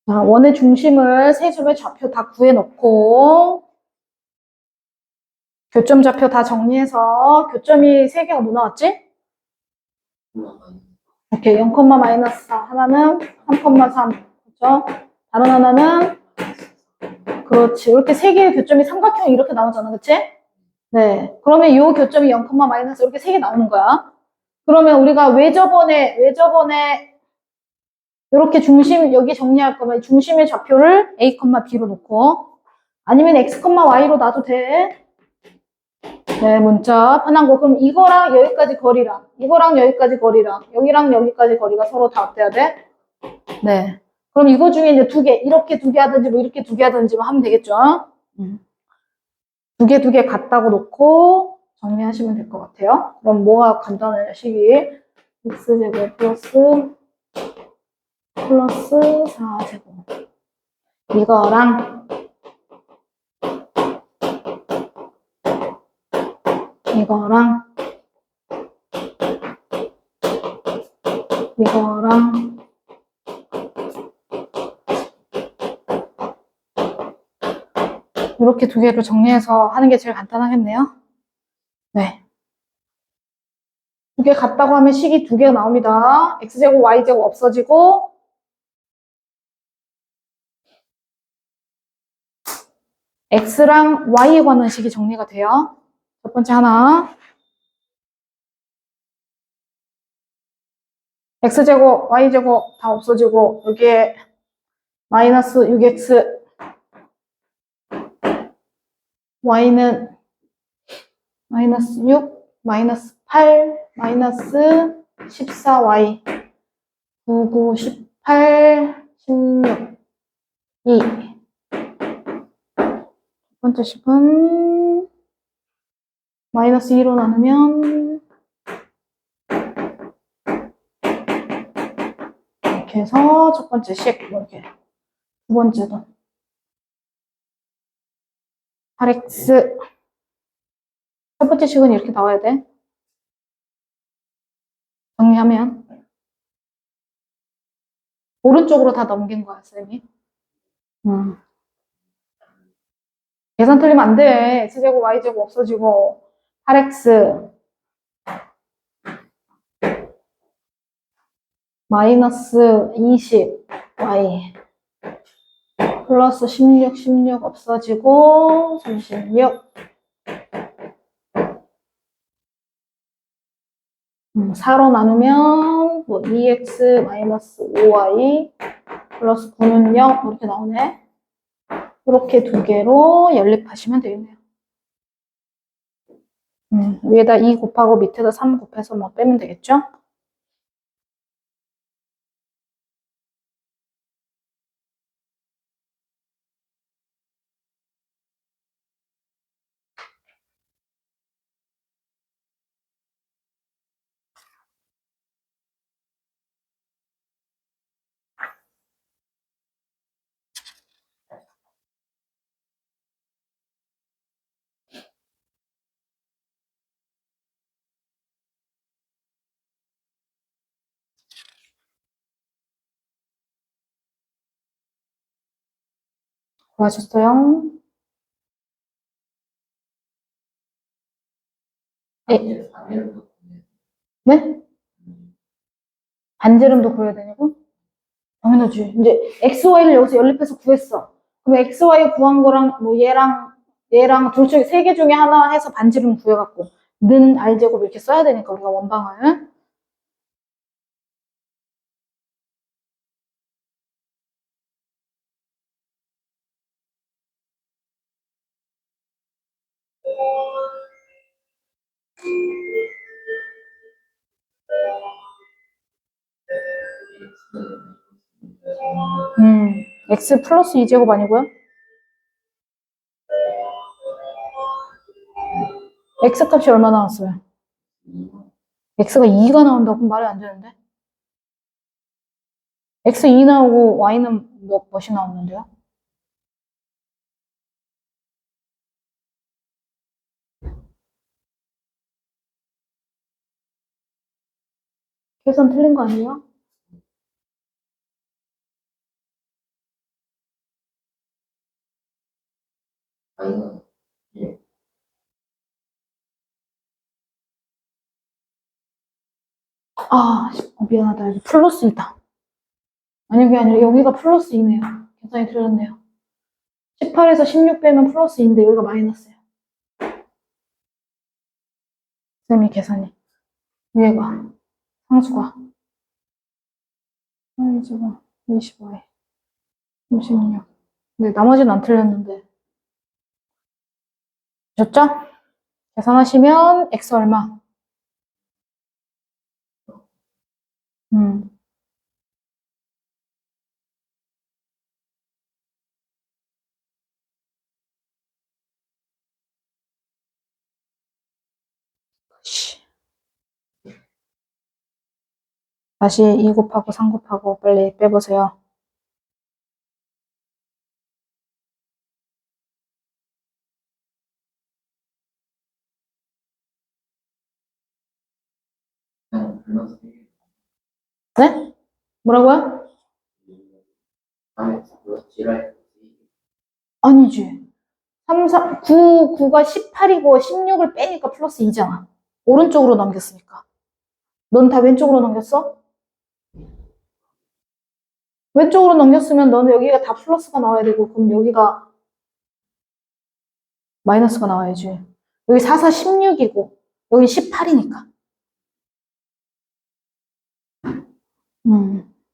자, 원의 중심을 세 점의 좌표 다 구해놓고 교점 좌표 다 정리해서 교점이 세 개가 뭐 나왔지? 오케이, 0, 마이너스 4. 하나는 3,3. 그렇죠? 다른 하나는 그렇지. 이렇게 세 개의 교점이 삼각형 이렇게 나오잖아. 그치? 네. 그러면 이 교점이 0, 마이너스 이렇게 세 개 나오는 거야. 그러면 우리가 왜 저번에 이렇게 중심, 여기 정리할 거면 중심의 좌표를 A, B로 놓고 아니면 X, Y로 놔도 돼. 네, 문자 편한 거. 그럼 이거랑 여기까지 거리랑 이거랑 여기까지 거리랑 여기랑 여기까지 거리가 서로 다 어때야 돼? 네. 그럼 이거 중에 이제 두 개, 이렇게 두 개 하든지 뭐 이렇게 두 개 하든지 뭐 하면 되겠죠? 두 개 같다고 놓고 정리하시면 될 것 같아요. 그럼 뭐가 간단해요, 식이? x제곱 플러스 4제곱. 이거랑 이거랑 이거랑 이렇게 두 개를 정리해서 하는 게 제일 간단하겠네요. 네. 두 개 같다고 하면 식이 두 개 나옵니다. x제곱, y제곱 없어지고 x랑 y에 관한 식이 정리가 돼요. 첫 번째 하나. x제곱, y제곱 다 없어지고 여기에 마이너스 6x, y는 마이너스 6, 마이너스 8, 마이너스 14y, 9, 9, 18, 16, 2. 첫 번째 식은 마이너스 2로 나누면 이렇게 해서 첫 번째 식 이렇게 두 번째도 8x. 첫 번째 식은 이렇게 나와야 돼. 정리하면 오른쪽으로 다 넘긴 거야, 쌤이. 계산 틀리면 안 돼. x제곱, y제곱 없어지고 8x 마이너스 20 y 플러스 16, 16 없어지고 36. 4로 나누면 뭐 2x 마이너스 5y 플러스 9는 0 이렇게 나오네. 이렇게 두 개로 연립하시면 되겠네요. 위에다 2 곱하고 밑에다 3 곱해서 뭐 빼면 되겠죠? 구하셨어요? 네? 네? 반지름도 구해야 되냐고? 당연하지. 이제 XY를 여기서 연립해서 구했어. 그럼 XY 구한 거랑 뭐 얘랑 둘 중에 세 개 중에 하나 해서 반지름 구해갖고 는 R제곱 이렇게 써야 되니까 우리가 원방을. X 플러스 2제곱 아니고요? X 값이 얼마 나왔어요? X가 2가 나온다고? 그럼 말이 안 되는데? X 2 나오고 Y는 몇이 나오는데요? 계산 틀린 거 아니에요? 미안하다. 여기 플러스 2다. 아니, 그게 아니라 여기가 플러스 2네요. 계산이 틀렸네요. 18에서 16 빼면 플러스 2인데 여기가 마이너스예요. 쌤이 계산이. 위에가, 상수가. 25에 36. 근데 나머지는 안 틀렸는데. 됐죠? 계산하시면 x 얼마? 음. 다시 2 곱하고 3 곱하고 빨리 빼보세요. 네? 뭐라고요? 아니지. 9가 18이고 16을 빼니까 플러스 2잖아. 오른쪽으로 넘겼으니까. 넌 다 왼쪽으로 넘겼어? 왼쪽으로 넘겼으면 너는 여기가 다 플러스가 나와야 되고, 그럼 여기가 마이너스가 나와야지. 여기 4, 4, 16이고, 여기 18이니까.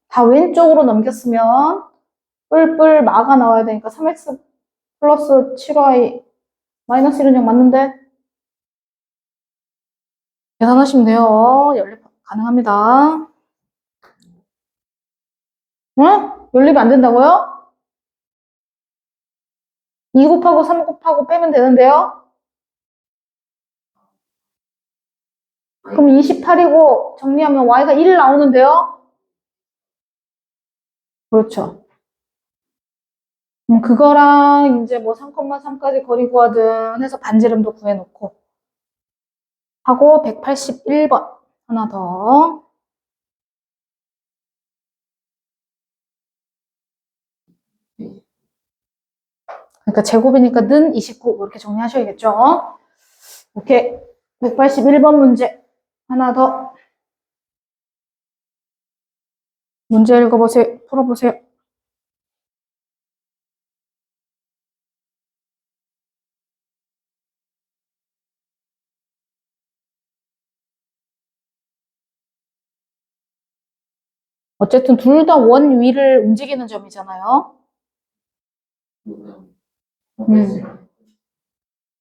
다 왼쪽으로 넘겼으면 뿔뿔 마가 나와야 되니까 3x 플러스 7y 마이너스 1은 0 맞는데? 계산하시면 돼요. 연립 가능합니다. 응? 연립이 안 된다고요? 2 곱하고 3 곱하고 빼면 되는데요? 그럼 28이고 정리하면 y가 1 나오는데요? 그렇죠. 그거랑 이제 뭐 3,3까지 거리 구하든 해서 반지름도 구해놓고 하고 181번 하나 더. 그러니까 제곱이니까 는 29 이렇게 정리하셔야겠죠? 오케이. 181번 문제 하나 더. 문제 읽어보세요. 풀어보세요. 어쨌든 둘 다 원 위를 움직이는 점이잖아요.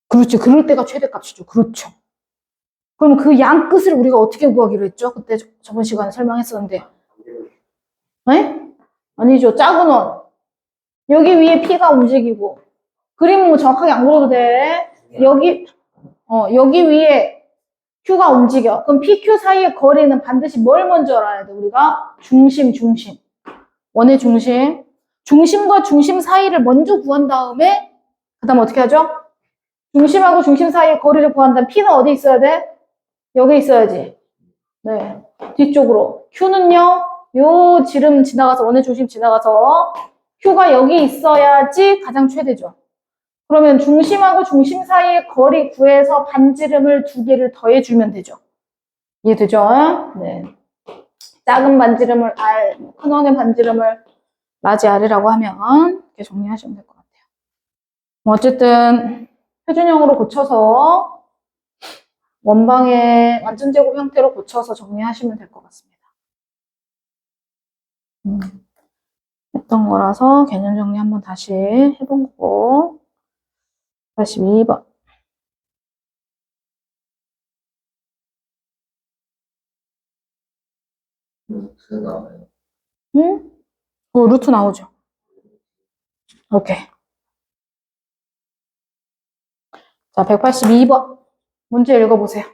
그렇죠. 그럴 때가 최대값이죠. 그렇죠. 그럼 그 양 끝을 우리가 어떻게 구하기로 했죠? 그때 저번 시간에 설명했었는데. 네? 아니죠. 작은 원. 여기 위에 P가 움직이고. 그림은 뭐 정확하게 안 그려도 돼. 여기 위에 Q가 움직여. 그럼 PQ 사이의 거리는 반드시 뭘 먼저 알아야 돼? 우리가 중심. 원의 중심. 중심과 중심 사이를 먼저 구한 다음에 그 다음 어떻게 하죠? 중심하고 중심 사이의 거리를 구한 다음 P는 어디 있어야 돼? 여기 있어야지. 네. 뒤쪽으로. Q는요, 요 지름 지나가서, 원의 중심 지나가서 Q가 여기 있어야지 가장 최대죠. 그러면 중심하고 중심 사이의 거리 구해서 반지름을 2개를 더해주면 되죠. 이해되죠? 네. 작은 반지름을 R, 큰 원의 반지름을 라지 R이라고 하면 이렇게 정리하시면 될 것 같아요. 어쨌든 표준형으로 고쳐서 원방의 완전제곱 형태로 고쳐서 정리하시면 될 것 같습니다. 했던 거라서 개념 정리 한번 다시 해본 거고. 82번. 루트 나와요. 응? 루트 나오죠. 오케이. 자, 182번. 문제 읽어보세요.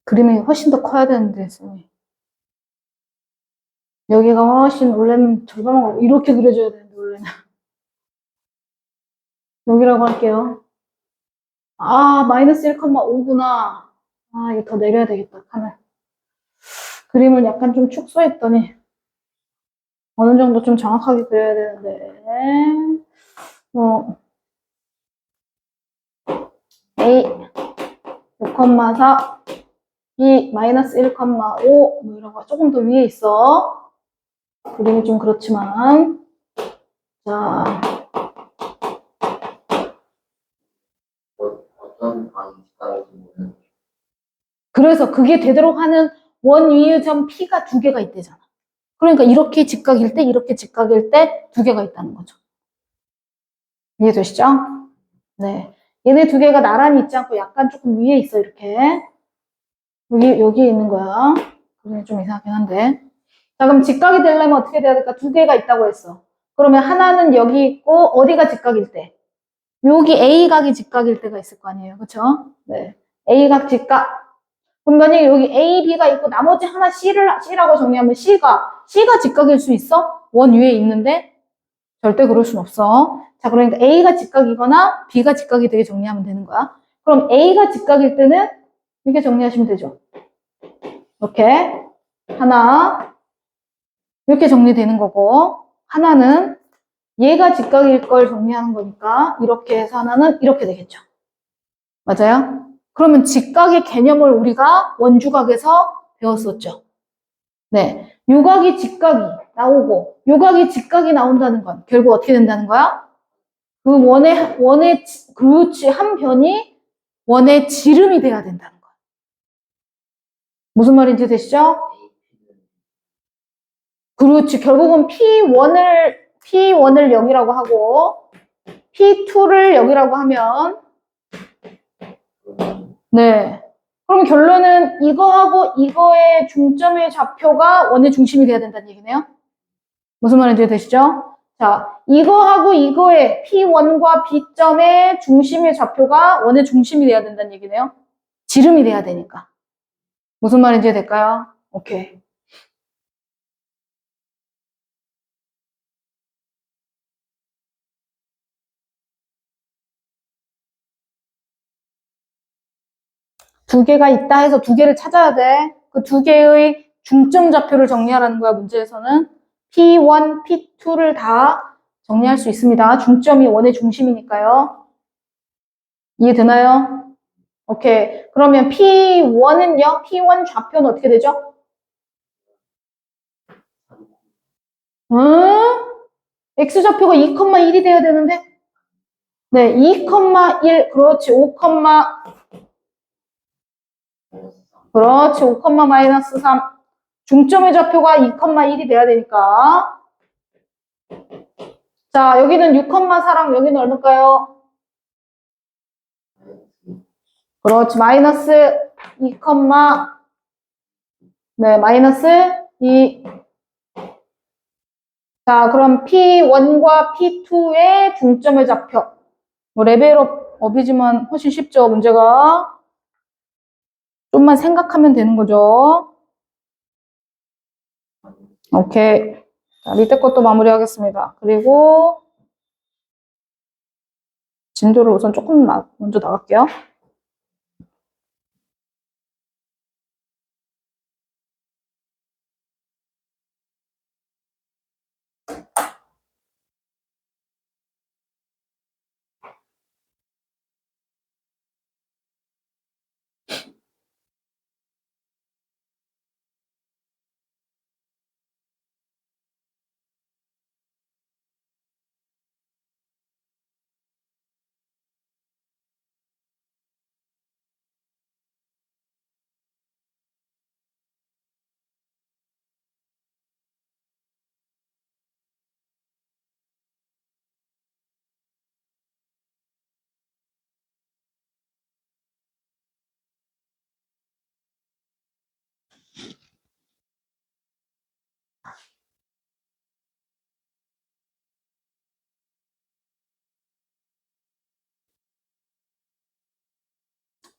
그림이 훨씬 더 커야 되는데, 쌤이. 여기가 훨씬, 원래는 절반만 이렇게 그려줘야 되는데, 원래는. 여기라고 할게요. 아, 마이너스 1,5구나. 아, 이거 더 내려야 되겠다, 칸을. 그림을 약간 좀 축소했더니, 어느 정도 좀 정확하게 그려야 되는데, A 6,4, B 마이너스 1,5, 뭐 이런 거 조금 더 위에 있어. 그림이 좀 그렇지만. 자, 어떤 방식까지 보면 그래서 그게 되도록 하는 원위의 점 P가 두 개가 있대잖아. 그러니까 이렇게 직각일 때, 이렇게 직각일 때 두 개가 있다는 거죠. 이해되시죠? 네. 얘네 두 개가 나란히 있지 않고 약간 조금 위에 있어, 이렇게. 여기에 있는 거야. 그림이 좀 이상하긴 한데. 자, 그럼 직각이 되려면 어떻게 돼야 될까? 두 개가 있다고 했어. 그러면 하나는 여기 있고, 어디가 직각일 때? 여기 A각이 직각일 때가 있을 거 아니에요. 그쵸? 네. A각 직각. 그럼 만약에 여기 A, B가 있고, 나머지 하나 C라고 정리하면 C가 직각일 수 있어? 원 위에 있는데? 절대 그럴 순 없어. 자, 그러니까 A가 직각이거나 B가 직각이 되게 정리하면 되는 거야. 그럼 A가 직각일 때는 이렇게 정리하시면 되죠. 이렇게. 하나. 이렇게 정리되는 거고, 하나는 얘가 직각일 걸 정리하는 거니까 이렇게 해서 하나는 이렇게 되겠죠. 맞아요? 그러면 직각의 개념을 우리가 원주각에서 배웠었죠. 네. 요각이 직각이 나오고 요각이 직각이 나온다는 건 결국 어떻게 된다는 거야? 그 그렇지, 한 변이 원의 지름이 돼야 된다는 거야. 무슨 말인지 되시죠? 그렇지. 결국은 P1을 0이라고 하고 P2를 0이라고 하면 네. 그럼 결론은 이거하고 이거의 중점의 좌표가 원의 중심이 돼야 된다는 얘기네요. 무슨 말인지 되시죠? 자, 이거하고 이거의 P1과 B점의 중심의 좌표가 원의 중심이 돼야 된다는 얘기네요. 지름이 돼야 되니까. 무슨 말인지 될까요? 오케이. 두 개가 있다 해서 두 개를 찾아야 돼. 그 두 개의 중점 좌표를 정리하라는 거야, 문제에서는. P1, P2를 다 정리할 수 있습니다. 중점이 원의 중심이니까요. 이해되나요? 오케이. 그러면 P1은요? P1 좌표는 어떻게 되죠? X좌표가 2,1이 돼야 되는데? 네, 2,1, 그렇지, 5, 마이너스 3. 중점의 좌표가 2,1이 돼야 되니까. 자, 여기는 6,4랑 여기는 얼마일까요? 그렇지, 마이너스 2, 네, 마이너스 2. 자, 그럼 P1과 P2의 중점의 좌표. 뭐 레벨업이지만 훨씬 쉽죠, 문제가. 좀만 생각하면 되는 거죠. 오케이. 자, 밑에 것도 마무리하겠습니다. 그리고 진도를 우선 조금 먼저 나갈게요.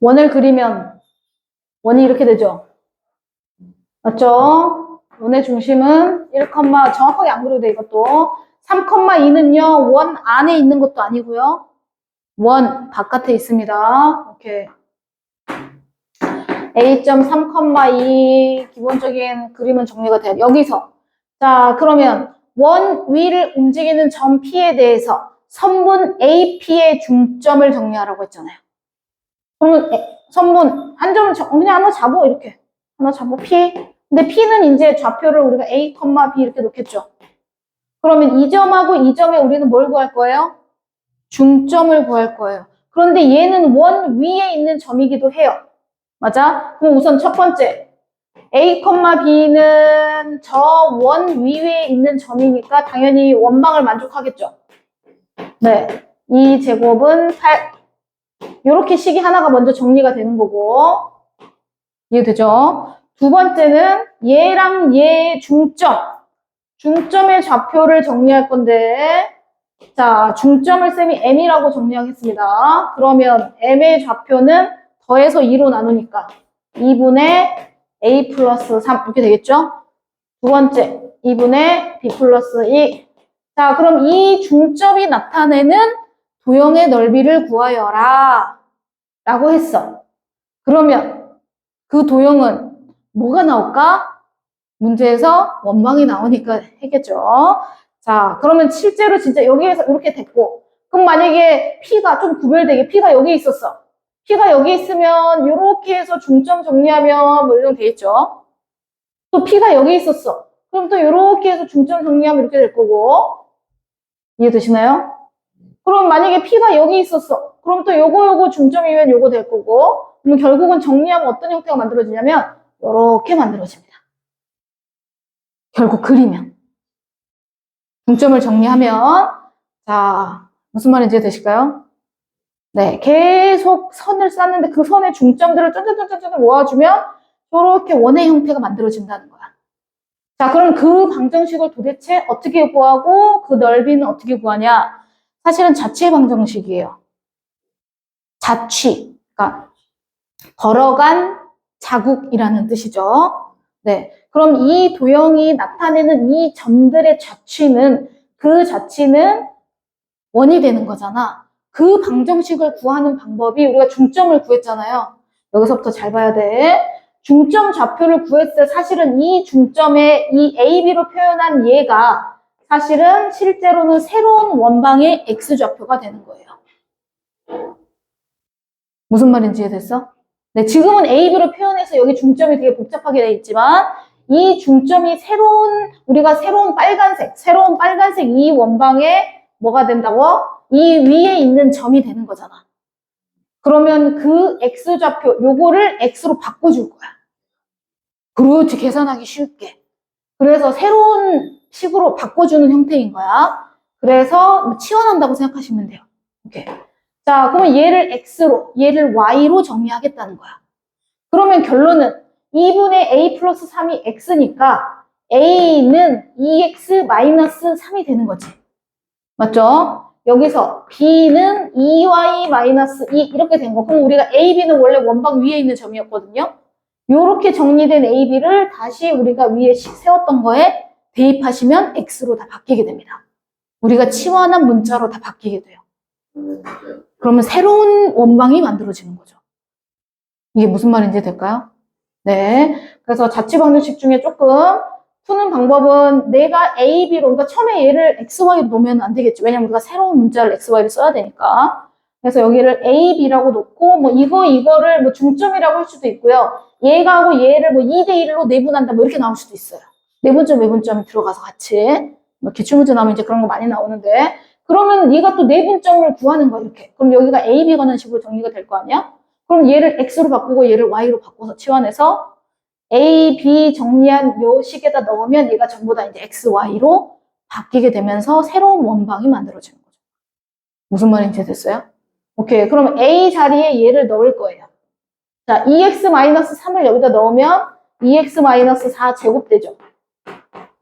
원을 그리면 원이 이렇게 되죠. 맞죠? 원의 중심은 1, 정확하게 안 그려도 돼, 이것도. 3,2는요, 원 안에 있는 것도 아니고요. 원 바깥에 있습니다. 이렇게. A.3,2 기본적인 그림은 정리가 돼요. 여기서. 자, 그러면 원 위를 움직이는 점 P에 대해서 선분 AP의 중점을 정리하라고 했잖아요. 그러면 선분 한 점을 그냥 하나 잡어, 이렇게. 하나 잡어, P. 근데 P는 이제 좌표를 우리가 A, B 이렇게 놓겠죠. 그러면 이 점하고 이 점에 우리는 뭘 구할 거예요? 중점을 구할 거예요. 그런데 얘는 원 위에 있는 점이기도 해요. 맞아? 그럼 우선 첫 번째. A, B는 저 원 위에 있는 점이니까 당연히 원방을 만족하겠죠. 네. 이 제곱은 8. 이렇게 식이 하나가 먼저 정리가 되는 거고. 이해되죠? 두 번째는 얘랑 얘의 중점의 좌표를 정리할 건데, 자, 중점을 쌤이 M이라고 정리하겠습니다. 그러면 M의 좌표는 더해서 2로 나누니까 2분의 A 플러스 3 이렇게 되겠죠? 두 번째, 2분의 B 플러스 2. 자, 그럼 이 중점이 나타내는 도형의 넓이를 구하여라 라고 했어. 그러면 그 도형은 뭐가 나올까? 문제에서 원망이 나오니까 했겠죠. 자, 그러면 실제로 진짜 여기에서 이렇게 됐고, 그럼 만약에 P가 좀 구별되게 P가 여기 있었어. P가 여기 있으면 이렇게 해서 중점 정리하면 뭐 이런 되겠죠. 또 P가 여기 있었어. 그럼 또 이렇게 해서 중점 정리하면 이렇게 될 거고. 이해되시나요? 그럼 만약에 P가 여기 있었어. 그럼 또 요거 중점이면 요거 될 거고. 그럼 결국은 정리하면 어떤 형태가 만들어지냐면 이렇게 만들어집니다. 결국 그리면. 중점을 정리하면, 자, 무슨 말인지 이해되실까요? 네, 계속 선을 쌓는데 그 선의 중점들을 쫀쫀쫀쫀 모아주면 이렇게 원의 형태가 만들어진다는 거야. 자, 그럼 그 방정식을 도대체 어떻게 구하고 그 넓이는 어떻게 구하냐? 사실은 자취 방정식이에요. 자취, 그러니까 걸어간 자국이라는 뜻이죠. 네, 그럼 이 도형이 나타내는 이 점들의 자취는, 그 자취는 원이 되는 거잖아. 그 방정식을 구하는 방법이 우리가 중점을 구했잖아요. 여기서부터 잘 봐야 돼. 중점 좌표를 구했을 때 사실은 이 중점에 이 AB로 표현한 얘가 사실은 실제로는 새로운 원방의 X좌표가 되는 거예요. 무슨 말인지 이해됐어? 네, 지금은 AB로 표현해서 여기 중점이 되게 복잡하게 돼 있지만 이 중점이 우리가 새로운 빨간색 이 원방에 뭐가 된다고? 이 위에 있는 점이 되는 거잖아. 그러면 그 X좌표, 요거를 X로 바꿔줄 거야. 그렇지, 계산하기 쉽게. 그래서 새로운 식으로 바꿔주는 형태인 거야. 그래서 치환한다고 생각하시면 돼요. 오케이. 자, 그러면 얘를 X로, 얘를 Y로 정리하겠다는 거야. 그러면 결론은 2분의 A 플러스 3이 X니까 A는 2X-3이 되는 거지. 맞죠? 여기서 B는 2Y-2 이렇게 된 거. 그럼 우리가 AB는 원래 원방 위에 있는 점이었거든요. 이렇게 정리된 AB를 다시 우리가 위에 세웠던 거에 대입하시면 X로 다 바뀌게 됩니다. 우리가 치환한 문자로 다 바뀌게 돼요. 그러면 새로운 원방이 만들어지는 거죠. 이게 무슨 말인지 될까요? 네. 그래서 자취방정식 중에 조금 푸는 방법은 내가 A, B로, 그러니까 처음에 얘를 X, Y로 놓으면 안 되겠죠. 왜냐면 우리가 새로운 문자를 X, Y를 써야 되니까. 그래서 여기를 A, B라고 놓고, 뭐 이거를 뭐 중점이라고 할 수도 있고요. 얘가하고 얘를 뭐 2대1로 내분한다, 뭐 이렇게 나올 수도 있어요. 내분점, 외분점이 들어가서 같이. 뭐 기출문제 나오면 이제 그런 거 많이 나오는데, 그러면 얘가 또 내분점을 구하는 거야, 이렇게. 그럼 여기가 A, B 가는 식으로 정리가 될 거 아니야? 그럼 얘를 X로 바꾸고 얘를 Y로 바꿔서 치환해서 A, B 정리한 요 식에다 넣으면 얘가 전부 다 이제 X, Y로 바뀌게 되면서 새로운 원방이 만들어지는 거죠. 무슨 말인지 됐어요? 오케이. 그럼 A 자리에 얘를 넣을 거예요. 자, 2x-3을 여기다 넣으면 2x-4 제곱 되죠.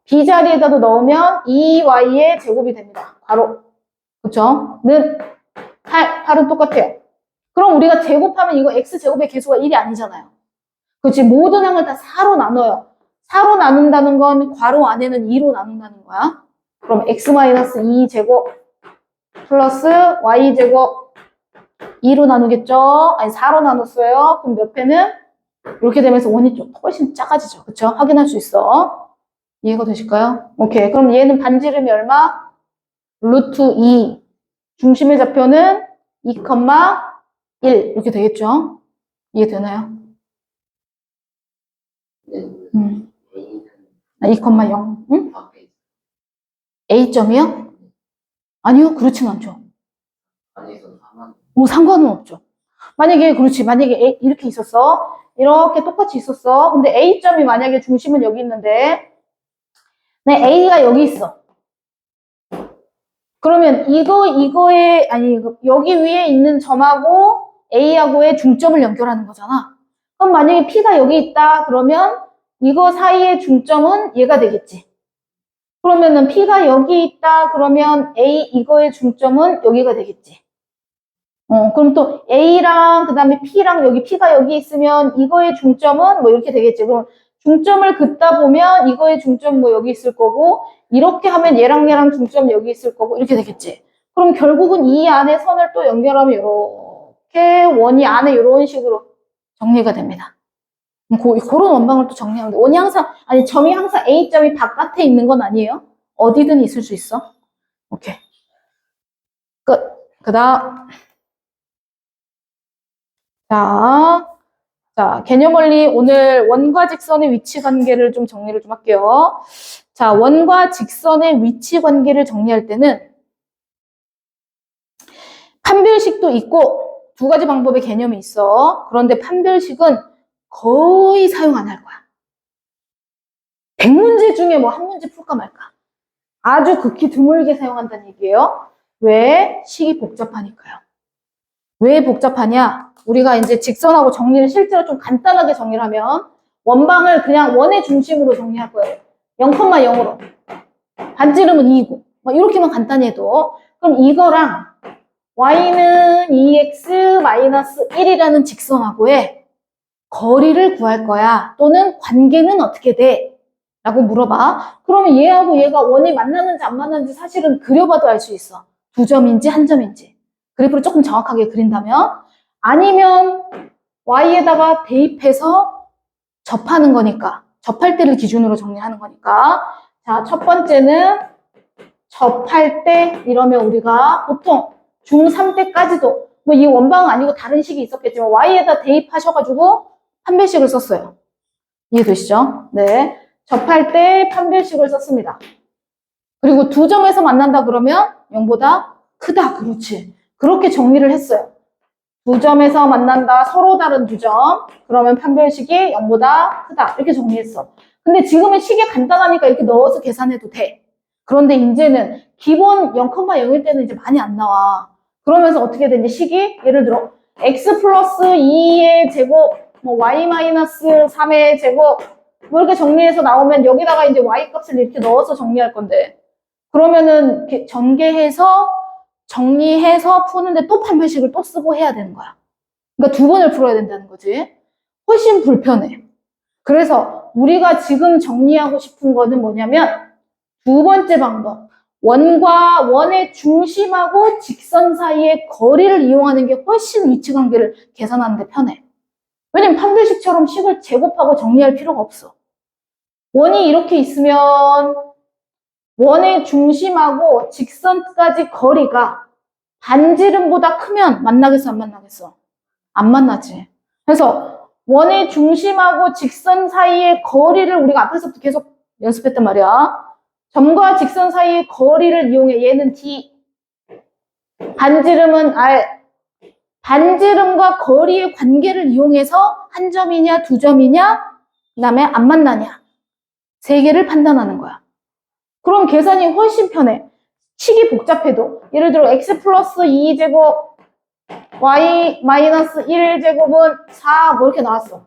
B 자리에다도 넣으면 2y의 제곱이 됩니다. 바로. 그쵸? 는 8은 똑같아요. 그럼 우리가 제곱하면 이거 x제곱의 개수가 1이 아니잖아요. 그렇지? 모든 항을 다 4로 나눠요. 4로 나눈다는 건 괄호 안에는 2로 나눈다는 거야. 그럼 x-2제곱 플러스 y제곱 2로 나누겠죠? 아니 4로 나눴어요. 그럼 몇 배는? 이렇게 되면서 원이 좀 훨씬 작아지죠. 그쵸? 확인할 수 있어. 이해가 되실까요? 오케이. 그럼 얘는 반지름이 얼마? 루트 2. 중심의 좌표는 2,1 이렇게 되겠죠? 이해되나요? 네. 음. A는 2,0. 응? 밖에 있- A점이요? 아니요. 그렇진 않죠. 안에서 4만 뭐 상관은 없죠. 만약에 그렇지. 만약에 A, 이렇게 있었어. 이렇게 똑같이 있었어. 근데 A점이 만약에 중심은 여기 있는데 네, A가 여기 있어. 그러면 이거에 아니 여기 위에 있는 점하고 A하고의 중점을 연결하는 거잖아. 그럼 만약에 P가 여기 있다 그러면 이거 사이의 중점은 얘가 되겠지. 그러면은 P가 여기 있다 그러면 A 이거의 중점은 여기가 되겠지. 그럼 또 A랑 그다음에 P랑 여기 P가 여기 있으면 이거의 중점은 뭐 이렇게 되겠지. 그럼 중점을 긋다 보면 이거의 중점 뭐 여기 있을 거고 이렇게 하면 얘랑 중점 여기 있을 거고 이렇게 되겠지. 그럼 결국은 이 안에 선을 또 연결하면 이렇게 원이 안에 이런 식으로 정리가 됩니다. 그런 원방을 또 정리하면 돼. 원이 항상 아니 점이 항상 A점이 바깥에 있는 건 아니에요. 어디든 있을 수 있어. 오케이. 끝. 그다음 자, 개념원리 오늘 원과 직선의 위치 관계를 좀 정리를 좀 할게요. 자, 원과 직선의 위치 관계를 정리할 때는 판별식도 있고 두 가지 방법의 개념이 있어. 그런데 판별식은 거의 사용 안 할 거야. 100문제 중에 뭐 한 문제 풀까 말까. 아주 극히 드물게 사용한다는 얘기예요. 왜? 식이 복잡하니까요. 왜 복잡하냐? 우리가 이제 직선하고 정리를 실제로 좀 간단하게 정리를 하면 원방을 그냥 원의 중심으로 정리할 거예요. 0,0으로. 반지름은 2이고. 뭐 이렇게만 간단히 해도. 그럼 이거랑 y는 2x-1이라는 직선하고의 거리를 구할 거야. 또는 관계는 어떻게 돼? 라고 물어봐. 그러면 얘하고 얘가 원이 만나는지 안 만나는지 사실은 그려봐도 알 수 있어. 두 점인지 한 점인지. 그래프를 조금 정확하게 그린다면 아니면 y에다가 대입해서 접하는 거니까 접할 때를 기준으로 정리하는 거니까 자, 첫 번째는 접할 때 이러면 우리가 보통 중3 때까지도 뭐 이 원방은 아니고 다른 식이 있었겠지만 y에다 대입하셔가지고 판별식을 썼어요. 이해되시죠? 네. 접할 때 판별식을 썼습니다. 그리고 두 점에서 만난다 그러면 0보다 크다. 그렇지. 그렇게 정리를 했어요. 두 점에서 만난다. 서로 다른 두 점. 그러면 판별식이 0보다 크다. 이렇게 정리했어. 근데 지금은 식이 간단하니까 이렇게 넣어서 계산해도 돼. 그런데 이제는 기본 0,0일 때는 이제 많이 안 나와. 그러면서 어떻게 되는지 식이 예를 들어 x 플러스 2의 제곱, 뭐 y 마이너스 3의 제곱 뭐 이렇게 정리해서 나오면 여기다가 이제 y 값을 이렇게 넣어서 정리할 건데 그러면은 이렇게 전개해서 정리해서 푸는데 또 판별식을 또 쓰고 해야 되는 거야. 그러니까 두 번을 풀어야 된다는 거지. 훨씬 불편해. 그래서 우리가 지금 정리하고 싶은 거는 뭐냐면 두 번째 방법. 원과 원의 중심하고 직선 사이의 거리를 이용하는 게 훨씬 위치 관계를 계산하는 데 편해. 왜냐면 판별식처럼 식을 제곱하고 정리할 필요가 없어. 원이 이렇게 있으면 원의 중심하고 직선까지 거리가 반지름보다 크면 만나겠어, 안 만나겠어? 안 만나지. 그래서 원의 중심하고 직선 사이의 거리를 우리가 앞에서부터 계속 연습했단 말이야. 점과 직선 사이의 거리를 이용해. 얘는 D. 반지름은 R. 반지름과 거리의 관계를 이용해서 한 점이냐, 두 점이냐, 그 다음에 안 만나냐. 세 개를 판단하는 거야. 그럼 계산이 훨씬 편해. 식이 복잡해도. 예를 들어 x 플러스 2제곱 y 마이너스 1제곱은 4 뭐 이렇게 나왔어.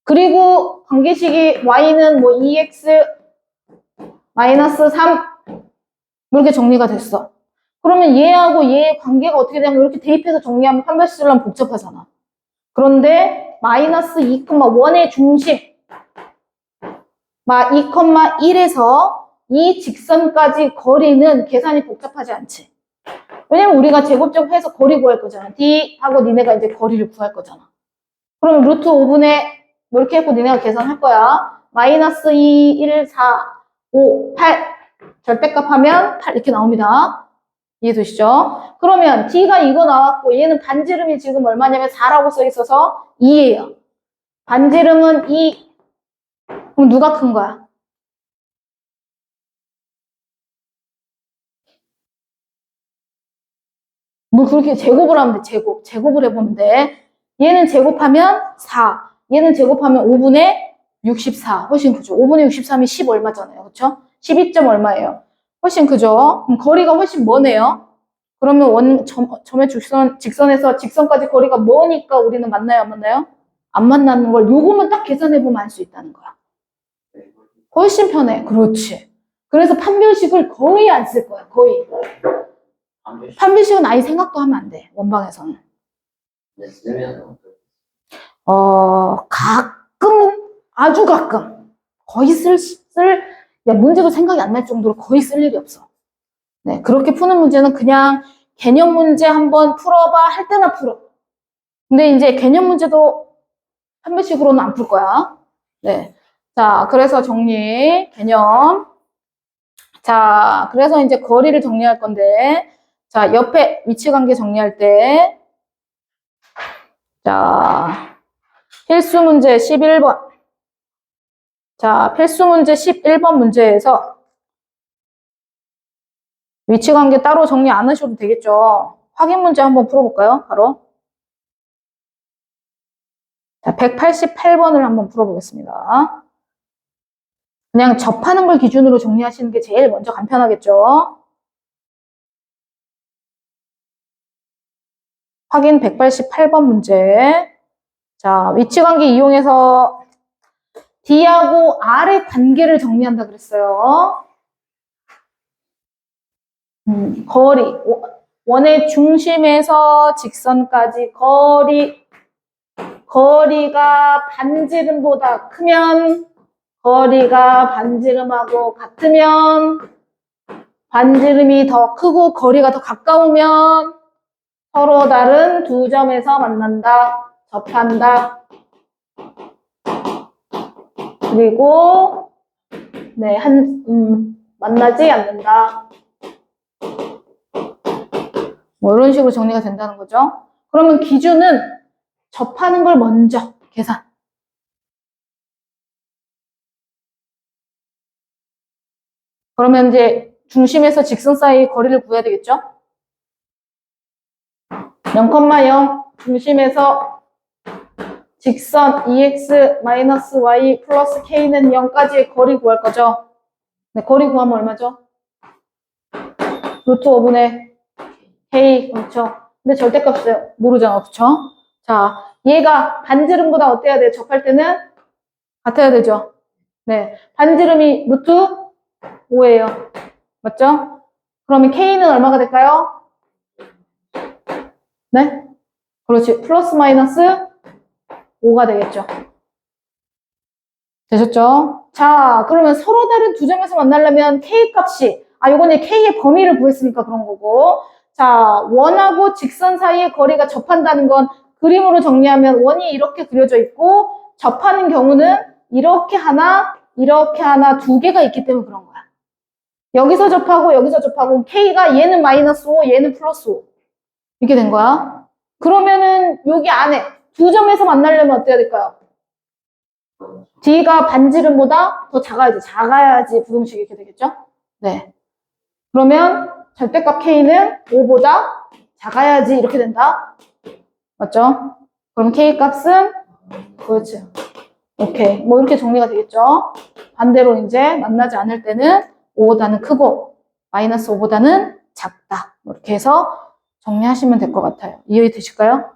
그리고 관계식이 y는 뭐 2x 마이너스 3 뭐 이렇게 정리가 됐어. 그러면 얘하고 얘의 관계가 어떻게 되냐면 이렇게 대입해서 정리하면 판별식 쓰려면 복잡하잖아. 그런데 마이너스 2,1의 중심 2,1에서 이 직선까지 거리는 계산이 복잡하지 않지. 왜냐면 우리가 제곱제곱해서 거리 구할 거잖아. D 하고 니네가 이제 거리를 구할 거잖아. 그럼 루트 5분의 뭐 이렇게 했고 니네가 계산할 거야. 마이너스 2, 1, 4, 5, 8 절대값 하면 8 이렇게 나옵니다. 이해되시죠? 그러면 D가 이거 나왔고 얘는 반지름이 지금 얼마냐면 4라고 써 있어서 2예요. 반지름은 2. 그럼 누가 큰 거야? 뭐 그렇게 제곱을 하면 돼. 제곱을 해보면 돼. 얘는 제곱하면 4. 얘는 제곱하면 5분의 64. 훨씬 크죠. 5분의 63이 10 얼마잖아요. 그렇죠? 12점 얼마예요? 훨씬 크죠? 그럼 거리가 훨씬 머네요. 그러면 점의 직선에서 직선까지 거리가 머니까 우리는 만나요, 안 만나요? 안 만나는 걸 요거만 딱 계산해보면 알 수 있다는 거야. 훨씬 편해. 그렇지. 그래서 판별식을 거의 안 쓸 거야. 거의. 판별식은 아예 생각도 하면 안 돼. 원방에서는. 네, 쓰면 가끔, 아주 가끔. 거의 문제도 생각이 안 날 정도로 거의 쓸 일이 없어. 네, 그렇게 푸는 문제는 그냥 개념 문제 한번 풀어봐 할 때나 풀어. 근데 이제 개념 문제도 판별식으로는 안 풀 거야. 네. 자, 그래서 정리, 개념. 자, 그래서 이제 거리를 정리할 건데, 자, 옆에 위치 관계 정리할 때, 자, 필수 문제 11번. 자, 필수 문제 11번 문제에서 위치 관계 따로 정리 안 하셔도 되겠죠. 확인 문제 한번 풀어볼까요? 바로. 자, 188번을 한번 풀어보겠습니다. 그냥 접하는 걸 기준으로 정리하시는 게 제일 먼저 간편하겠죠. 확인 188번 문제. 자, 위치관계 이용해서 D하고 R의 관계를 정리한다 그랬어요. 거리. 원의 중심에서 직선까지 거리가 반지름보다 크면, 거리가 반지름하고 같으면, 반지름이 더 크고 거리가 더 가까우면 서로 다른 두 점에서 만난다, 접한다. 그리고 네, 만나지 않는다. 뭐 이런 식으로 정리가 된다는 거죠. 그러면 기준은 접하는 걸 먼저 계산. 그러면 이제 중심에서 직선 사이 거리를 구해야 되겠죠? 0,0 중심에서 직선 2x-y 플러스 k는 0까지의 거리 구할 거죠? 네, 거리 구하면 얼마죠? 루트 5분의 k, 그렇죠? 근데 절대값을 모르잖아, 그렇죠? 자, 얘가 반지름보다 어때야 돼요? 접할 때는 같아야 되죠? 네, 반지름이 루트 5예요. 맞죠? 그러면 k는 얼마가 될까요? 네? 그렇지. 플러스 마이너스 5가 되겠죠. 되셨죠? 자, 그러면 서로 다른 두 점에서 만나려면 k 값이 아, 요거는 K의 범위를 구했으니까 그런 거고. 자, 원하고 직선 사이의 거리가 접한다는 건 그림으로 정리하면 원이 이렇게 그려져 있고 접하는 경우는 이렇게 하나, 두 개가 있기 때문에 그런 거야. 여기서 접하고 여기서 접하고 K가 얘는 마이너스 5, 얘는 플러스 5. 이렇게 된 거야. 그러면은 여기 안에 두 점에서 만나려면 어때야 될까요? D가 반지름보다 더 작아야지 부등식이 이렇게 되겠죠? 네. 그러면 절대값 K는 5보다 작아야지 이렇게 된다. 맞죠? 그럼 K 값은 그렇지. 오케이. 뭐 이렇게 정리가 되겠죠? 반대로 이제 만나지 않을 때는 5보다는 크고 마이너스 5보다는 작다. 이렇게 해서 정리하시면 될 것 같아요. 이해되실까요?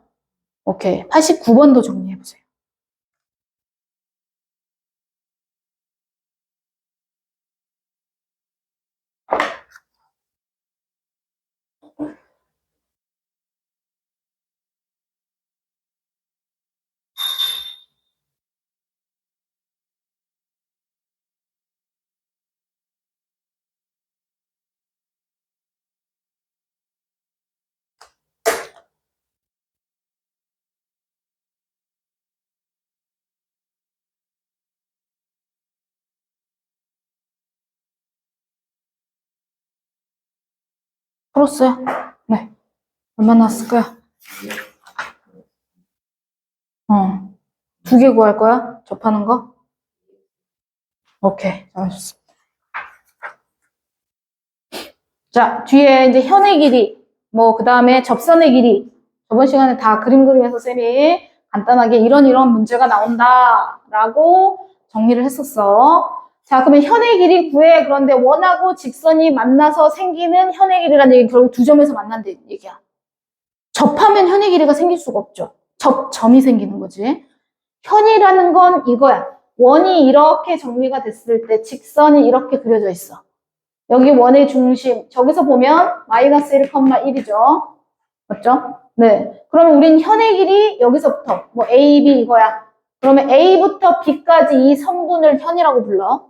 오케이. 89번도 정리해보세요. 풀었어요? 네. 얼마나 왔을까요? 두 개 구할 거야? 접하는 거? 오케이. 잘하셨습니다. 자, 뒤에 이제 현의 길이, 그 다음에 접선의 길이. 저번 시간에 다 그림 그리면서 쌤이 간단하게 이런 문제가 나온다라고 정리를 했었어. 자, 그러면 현의 길이 구해. 그런데 원하고 직선이 만나서 생기는 현의 길이라는 얘기는 결국 두 점에서 만난다는 얘기야. 접하면 현의 길이가 생길 수가 없죠. 접점이 생기는 거지. 현이라는 건 이거야. 원이 이렇게 정리가 됐을 때 직선이 이렇게 그려져 있어. 여기 원의 중심, 저기서 보면 마이너스 1,1이죠. 맞죠? 네. 그러면 우린 현의 길이 여기서부터, A, B 이거야. 그러면 A부터 B까지 이 선분을 현이라고 불러.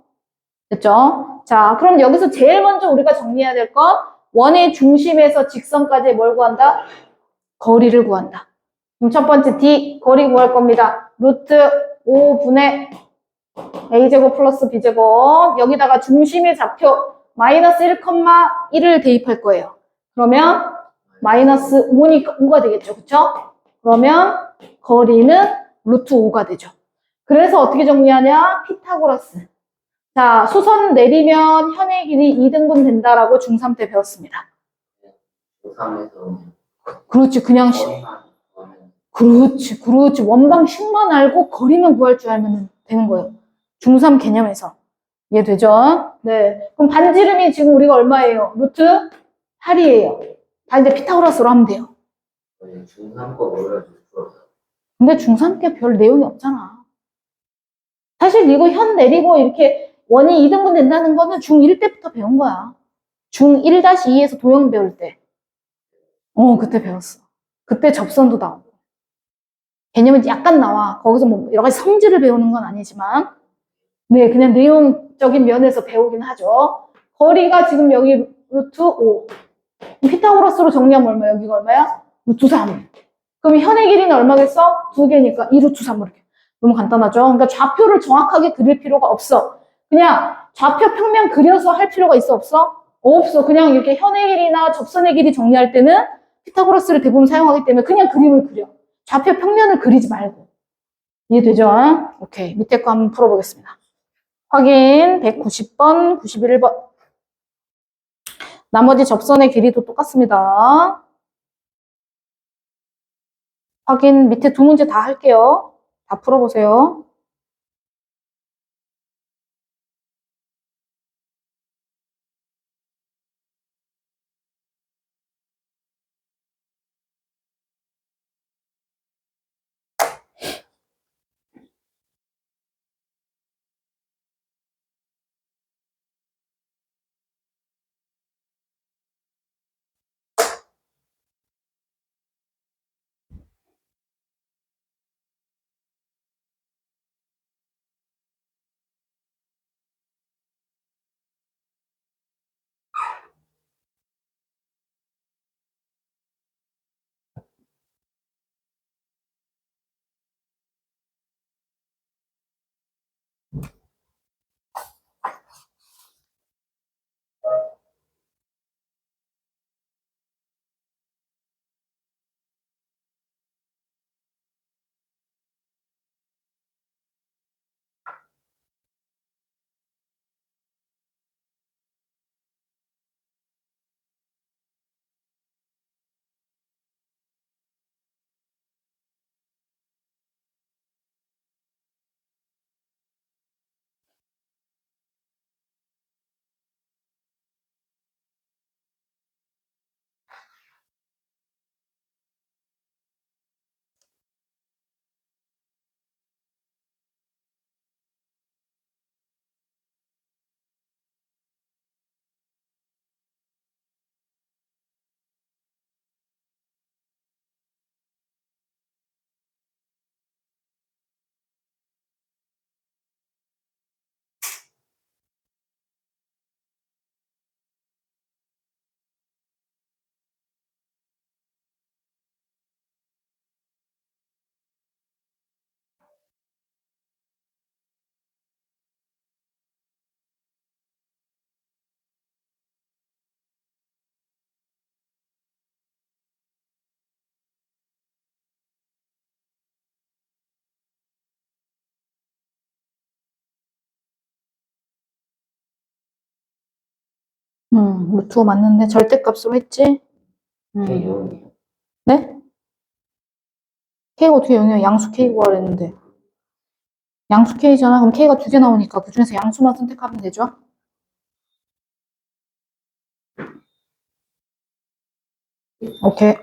됐죠? 자, 그럼 여기서 제일 먼저 우리가 정리해야 될 건 원의 중심에서 직선까지 뭘 구한다? 거리를 구한다. 그럼 첫 번째 D, 거리 구할 겁니다. 루트 5분의 A제곱 플러스 B제곱. 여기다가 중심의 좌표 마이너스 1,1을 대입할 거예요. 그러면 마이너스 5니까 5가 되겠죠. 그쵸? 그러면 거리는 루트 5가 되죠. 그래서 어떻게 정리하냐? 피타고라스. 자, 수선 내리면 현의 길이 2등분 된다라고 중3 때 배웠습니다. 고3에서 그렇지. 그냥 거리만 구하면 그렇지. 원방식만 알고 거리만 구할 줄 알면 되는 거예요. 중3 개념에서. 이해되죠? 네. 그럼 반지름이 지금 우리가 얼마예요? 루트 8이에요. 다 이제 피타고라스로 하면 돼요. 중3 거 몰라주고 풀었어. 근데 중3 때 별 내용이 없잖아. 사실 이거 현 내리고 이렇게 원이 2등분 된다는 거는 중1 때부터 배운 거야. 중1-2에서 도형 배울 때. 그때 배웠어. 그때 접선도 나오고. 개념이 약간 나와. 거기서 여러 가지 성질을 배우는 건 아니지만, 네, 그냥 내용적인 면에서 배우긴 하죠. 거리가 지금 여기 루트 5. 피타고라스로 정리하면 얼마야? 여기가 얼마야? 루트 3. 그럼 현의 길이는 얼마겠어? 2개니까 2 루트 3 이렇게. 너무 간단하죠? 그러니까 좌표를 정확하게 그릴 필요가 없어. 그냥 좌표 평면 그려서 할 필요가 있어? 없어? 없어. 그냥 이렇게 현의 길이나 접선의 길이 정리할 때는 피타고라스를 대부분 사용하기 때문에 그냥 그림을 그려. 좌표 평면을 그리지 말고. 이해되죠? 오케이. 밑에 거 한번 풀어보겠습니다. 확인 190번, 91번. 나머지 접선의 길이도 똑같습니다. 확인 밑에 두 문제 다 할게요. 다 풀어보세요. 루트가 맞는데 절대값으로 했지? K 0이요. 네? K가 어떻게 0이야? 양수 K 구하라 했는데. 양수 K잖아. 그럼 K가 2개 나오니까 그 중에서 양수만 선택하면 되죠? 오케이.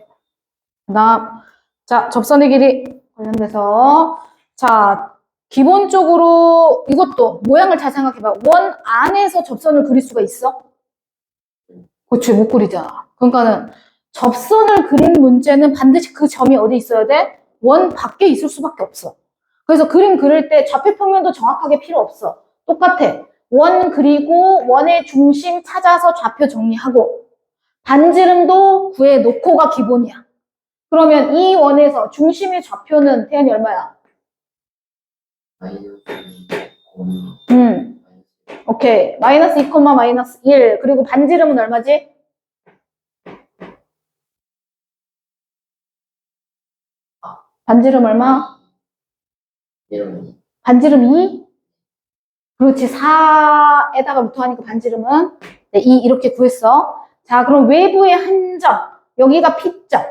자, 접선의 길이 관련돼서. 자, 기본적으로 이것도 모양을 잘 생각해봐. 원 안에서 접선을 그릴 수가 있어? 그렇지, 못 그리잖아. 그러니까는 접선을 그린 문제는 반드시 그 점이 어디 있어야 돼? 원 밖에 있을 수밖에 없어. 그래서 그림 그릴 때 좌표 평면도 정확하게 필요 없어. 똑같아. 원 그리고 원의 중심 찾아서 좌표 정리하고 반지름도 구해놓고가 기본이야. 그러면 이 원에서 중심의 좌표는 태연이 얼마야? 마이너스 0, 오케이. 마이너스 2, 마이너스 1. 그리고 반지름은 얼마지? 반지름 얼마? 이런 반지름 2? 그렇지. 4에다가 루트하니까 반지름은 네, 2 이렇게 구했어. 자, 그럼 외부의 한 점. 여기가 P점.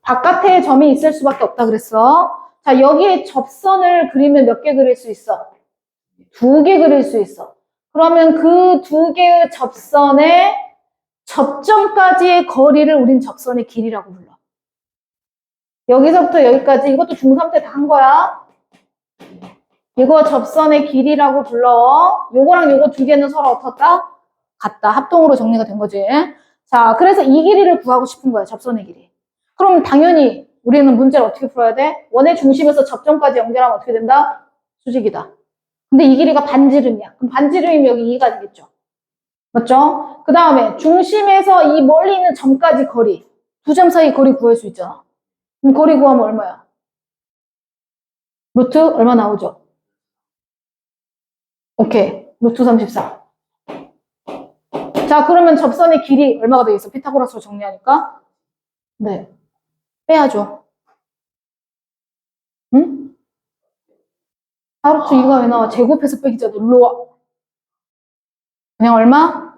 바깥에 점이 있을 수밖에 없다 그랬어. 자, 여기에 접선을 그리면 몇 개 그릴 수 있어? 2개 그릴 수 있어. 그러면 그 2개의 접선의 접점까지의 거리를 우린 접선의 길이라고 불러. 여기서부터 여기까지 이것도 중3 때 다 한 거야. 이거 접선의 길이라고 불러. 요거랑 요거 2개는 서로 어떻다? 같다. 합동으로 정리가 된 거지. 자, 그래서 이 길이를 구하고 싶은 거야. 접선의 길이. 그럼 당연히 우리는 문제를 어떻게 풀어야 돼? 원의 중심에서 접점까지 연결하면 어떻게 된다? 수직이다. 근데 이 길이가 반지름이야. 그럼 반지름이면 여기 2가 되겠죠. 맞죠? 그 다음에 중심에서 이 멀리 있는 점까지 거리. 2점 사이 거리 구할 수 있잖아. 그럼 거리 구하면 얼마야? 루트 얼마 나오죠? 오케이. 루트 34. 자, 그러면 접선의 길이 얼마가 되겠어? 피타고라스로 정리하니까? 네. 빼야죠. 응? 하루트 2가 왜 나와? 제곱해서 빼기잖아. 일로 와. 그냥 얼마?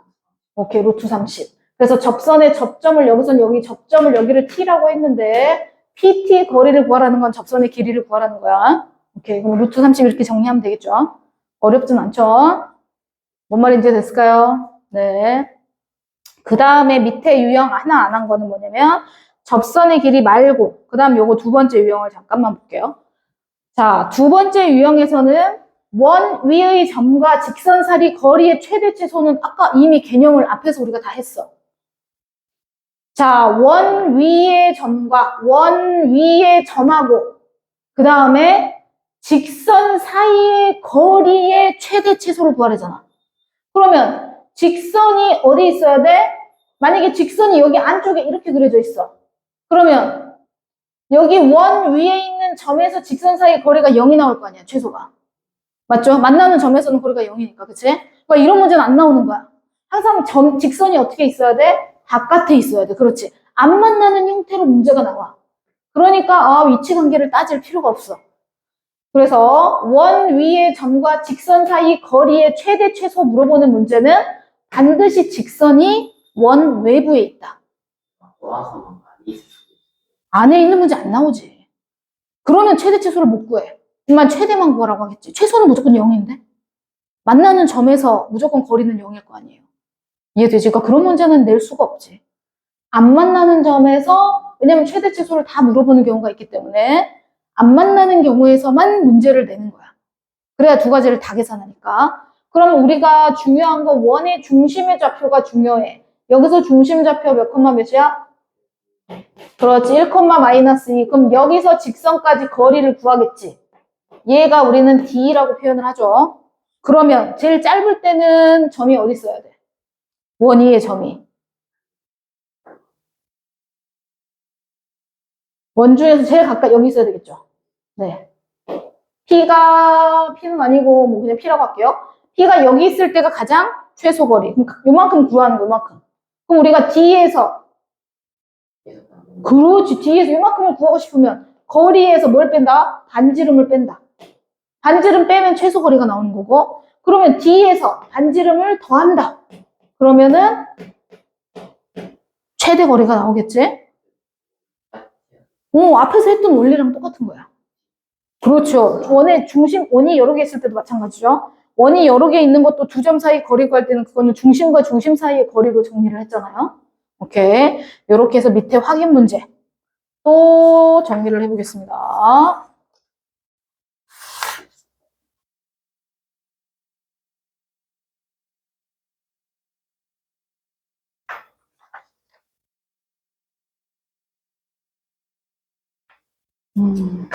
오케이. 루트 30. 그래서 접선의 접점을 여기선 여기, 접점을 여기를 T라고 했는데 PT 거리를 구하라는 건 접선의 길이를 구하라는 거야. 오케이. 그럼 루트 30 이렇게 정리하면 되겠죠? 어렵진 않죠? 뭔 말인지 됐을까요? 네. 그 다음에 밑에 유형 하나 안 한 거는 뭐냐면 접선의 길이 말고 그 다음 요거 두 번째 유형을 잠깐만 볼게요. 자, 두 번째 유형에서는 원 위의 점과 직선살이 거리의 최대치소는 아까 이미 개념을 앞에서 우리가 다 했어. 자, 원 위의 점과 원 위의 점하고 그 다음에 직선 사이의 거리의 최대치소를 구하래잖아. 그러면 직선이 어디 있어야 돼? 만약에 직선이 여기 안쪽에 이렇게 그려져 있어. 그러면 여기 원 위에 있는 점에서 직선 사이의 거리가 0이 나올 거 아니야, 최소가. 맞죠? 만나는 점에서는 거리가 0이니까, 그치? 그러니까 이런 문제는 안 나오는 거야. 항상 직선이 어떻게 있어야 돼? 바깥에 있어야 돼. 그렇지. 안 만나는 형태로 문제가 나와. 그러니까 위치 관계를 따질 필요가 없어. 그래서 원 위의 점과 직선 사이 거리의 최대 최소 물어보는 문제는 반드시 직선이 원 외부에 있다. 와서 많이 있을 수도 있어요. 안에 있는 문제 안 나오지. 그러면 최대 최소를 못 구해. 그만 최대만 구하라고 하겠지. 최소는 무조건 0인데. 만나는 점에서 무조건 거리는 0일 거 아니에요. 이해되지? 그러니까 그런 문제는 낼 수가 없지. 안 만나는 점에서 왜냐면 최대 최소를 다 물어보는 경우가 있기 때문에 안 만나는 경우에서만 문제를 내는 거야. 그래야 두 가지를 다 계산하니까. 그럼 우리가 중요한 건 원의 중심의 좌표가 중요해. 여기서 중심 좌표 몇 콤마 몇이야? 그렇지. 1, 마이너스 2. 그럼 여기서 직선까지 거리를 구하겠지. 얘가 우리는 D라고 표현을 하죠. 그러면 제일 짧을 때는 점이 어디 있어야 돼? 원 위에 점이. 원 중에서 제일 가까이 여기 있어야 되겠죠. 네. P는 아니고 뭐 그냥 P라고 할게요. P가 여기 있을 때가 가장 최소 거리. 그럼 요만큼 구하는 거, 요만큼. 그럼 우리가 D에서 그렇지. D에서 요만큼을 구하고 싶으면 거리에서 뭘 뺀다? 반지름을 뺀다. 반지름 빼면 최소 거리가 나오는 거고 그러면 D에서 반지름을 더한다. 그러면은 최대 거리가 나오겠지? 앞에서 했던 원리랑 똑같은 거야. 그렇죠. 원이 여러 개 있을 때도 마찬가지죠. 원이 여러 개 있는 것도 두 점 사이 거리 구할 때는 그거는 중심과 중심 사이의 거리로 정리를 했잖아요. 오케이. 이렇게 해서 밑에 확인 문제 또 정리를 해보겠습니다. 음.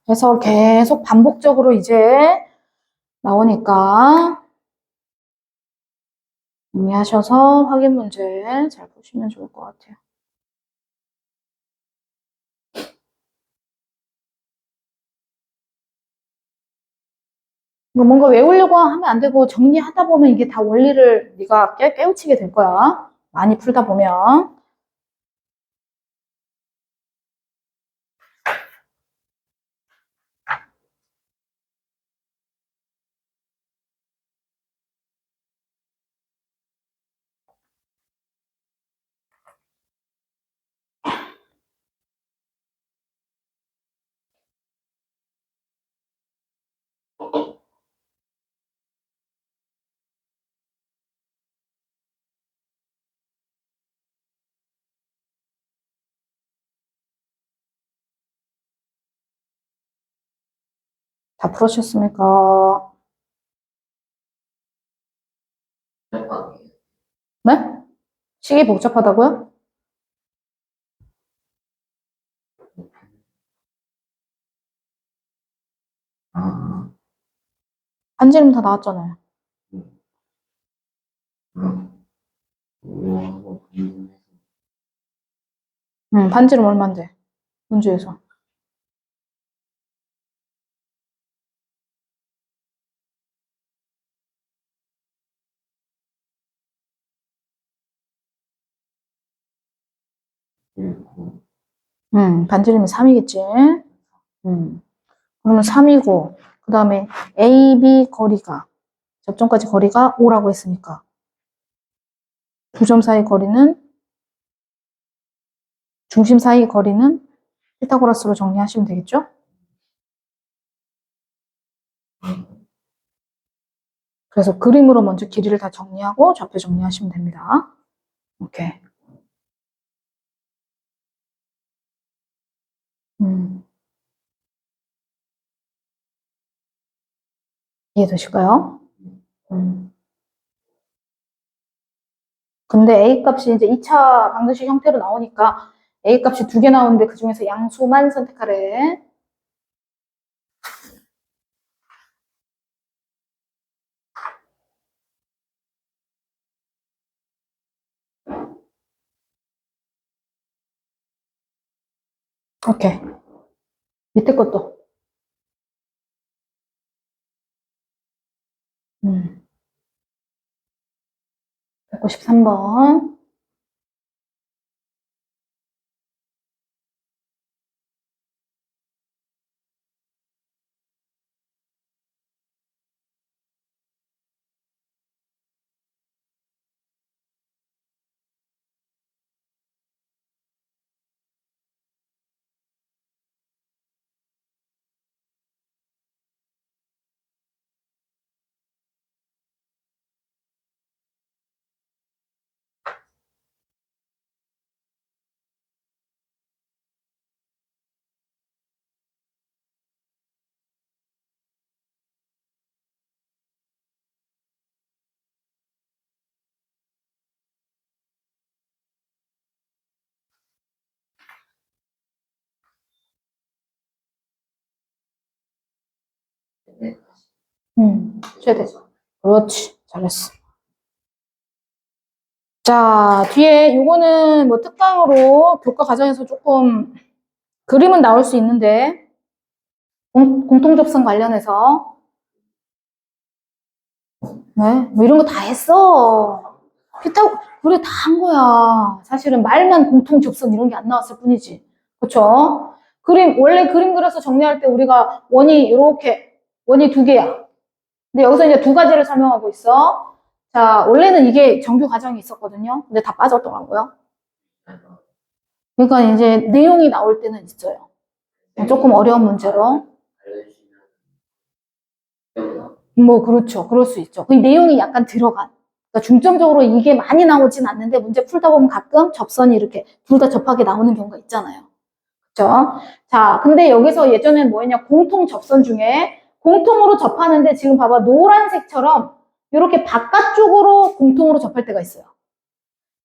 그래서 계속 반복적으로 이제 나오니까 정리하셔서 확인 문제 잘 보시면 좋을 것 같아요. 뭔가 외우려고 하면 안 되고 정리하다 보면 이게 다 원리를 네가 깨우치게 될 거야. 많이 풀다 보면. 다 풀으셨습니까? 네? 식이 복잡하다고요? 아, 반지름 다 나왔잖아요. 우하고 반지름에서 반지름 얼만데? 문제에서. 그리고 반지름이 3이겠지? 그러면 3이고, 그 다음에 AB 거리가, 접점까지 거리가 5라고 했으니까, 두 점 사이 거리는, 중심 사이 거리는 피타고라스로 정리하시면 되겠죠? 그래서 그림으로 먼저 길이를 다 정리하고 좌표 정리하시면 됩니다. 오케이. 이해되실까요? 근데 A 값이 이제 2차 방정식 형태로 나오니까 A 값이 두 개 나오는데 그 중에서 양수만 선택하래. 오케이. 밑에 것도. 193번. 최대. 그렇지. 잘했어. 자, 뒤에 요거는 뭐 특강으로 교과 과정에서 조금 그림은 나올 수 있는데 공통접선 관련해서 네, 뭐 이런 거 다 했어. 그래, 다 한 거야. 사실은 말만 공통 접선 이런 게 안 나왔을 뿐이지. 그쵸? 원래 그림 그려서 정리할 때 우리가 원이 두 개야. 근데 여기서 이제 두 가지를 설명하고 있어. 자, 원래는 이게 정규 과정이 있었거든요. 근데 다 빠졌더라고요. 그러니까 이제 내용이 나올 때는 있어요. 조금 어려운 문제로. 뭐, 그렇죠. 그럴 수 있죠. 그 내용이 약간 들어간. 그러니까 중점적으로 이게 많이 나오진 않는데 문제 풀다 보면 가끔 접선이 이렇게 둘 다 접하게 나오는 경우가 있잖아요. 그렇죠? 자, 근데 여기서 예전엔 뭐였냐? 공통 접선 중에 공통으로 접하는데 지금 봐봐. 노란색처럼 이렇게 바깥쪽으로 공통으로 접할 때가 있어요.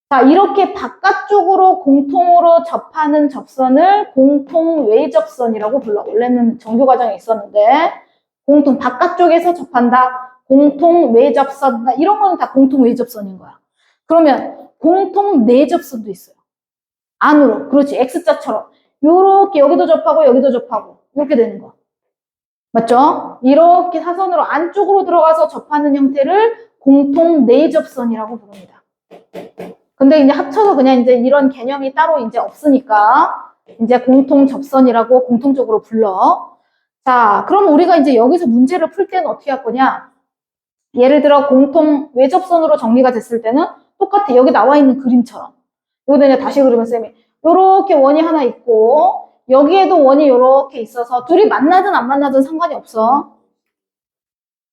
자, 이렇게 바깥쪽으로 공통으로 접하는 접선을 공통 외접선이라고 불러. 원래는 정규 과정에 있었는데 공통 바깥쪽에서 접한다. 공통 외접선. 이런 거는 다 공통 외접선인 거야. 그러면 공통 내접선도 있어요. 안으로. 그렇지. X자처럼. 요렇게 여기도 접하고 여기도 접하고 이렇게 되는 거. 맞죠? 이렇게 사선으로 안쪽으로 들어가서 접하는 형태를 공통 내접선이라고 부릅니다. 근데 이제 합쳐서 그냥 이제 이런 개념이 따로 이제 없으니까 이제 공통 접선이라고 공통적으로 불러. 자, 그럼 우리가 이제 여기서 문제를 풀 때는 어떻게 할 거냐? 예를 들어 공통 외접선으로 정리가 됐을 때는 똑같아. 여기 나와 있는 그림처럼. 여기다 이제 다시 그리면 쌤이 요렇게 원이 하나 있고 여기에도 원이 요렇게 있어서 둘이 만나든 안 만나든 상관이 없어.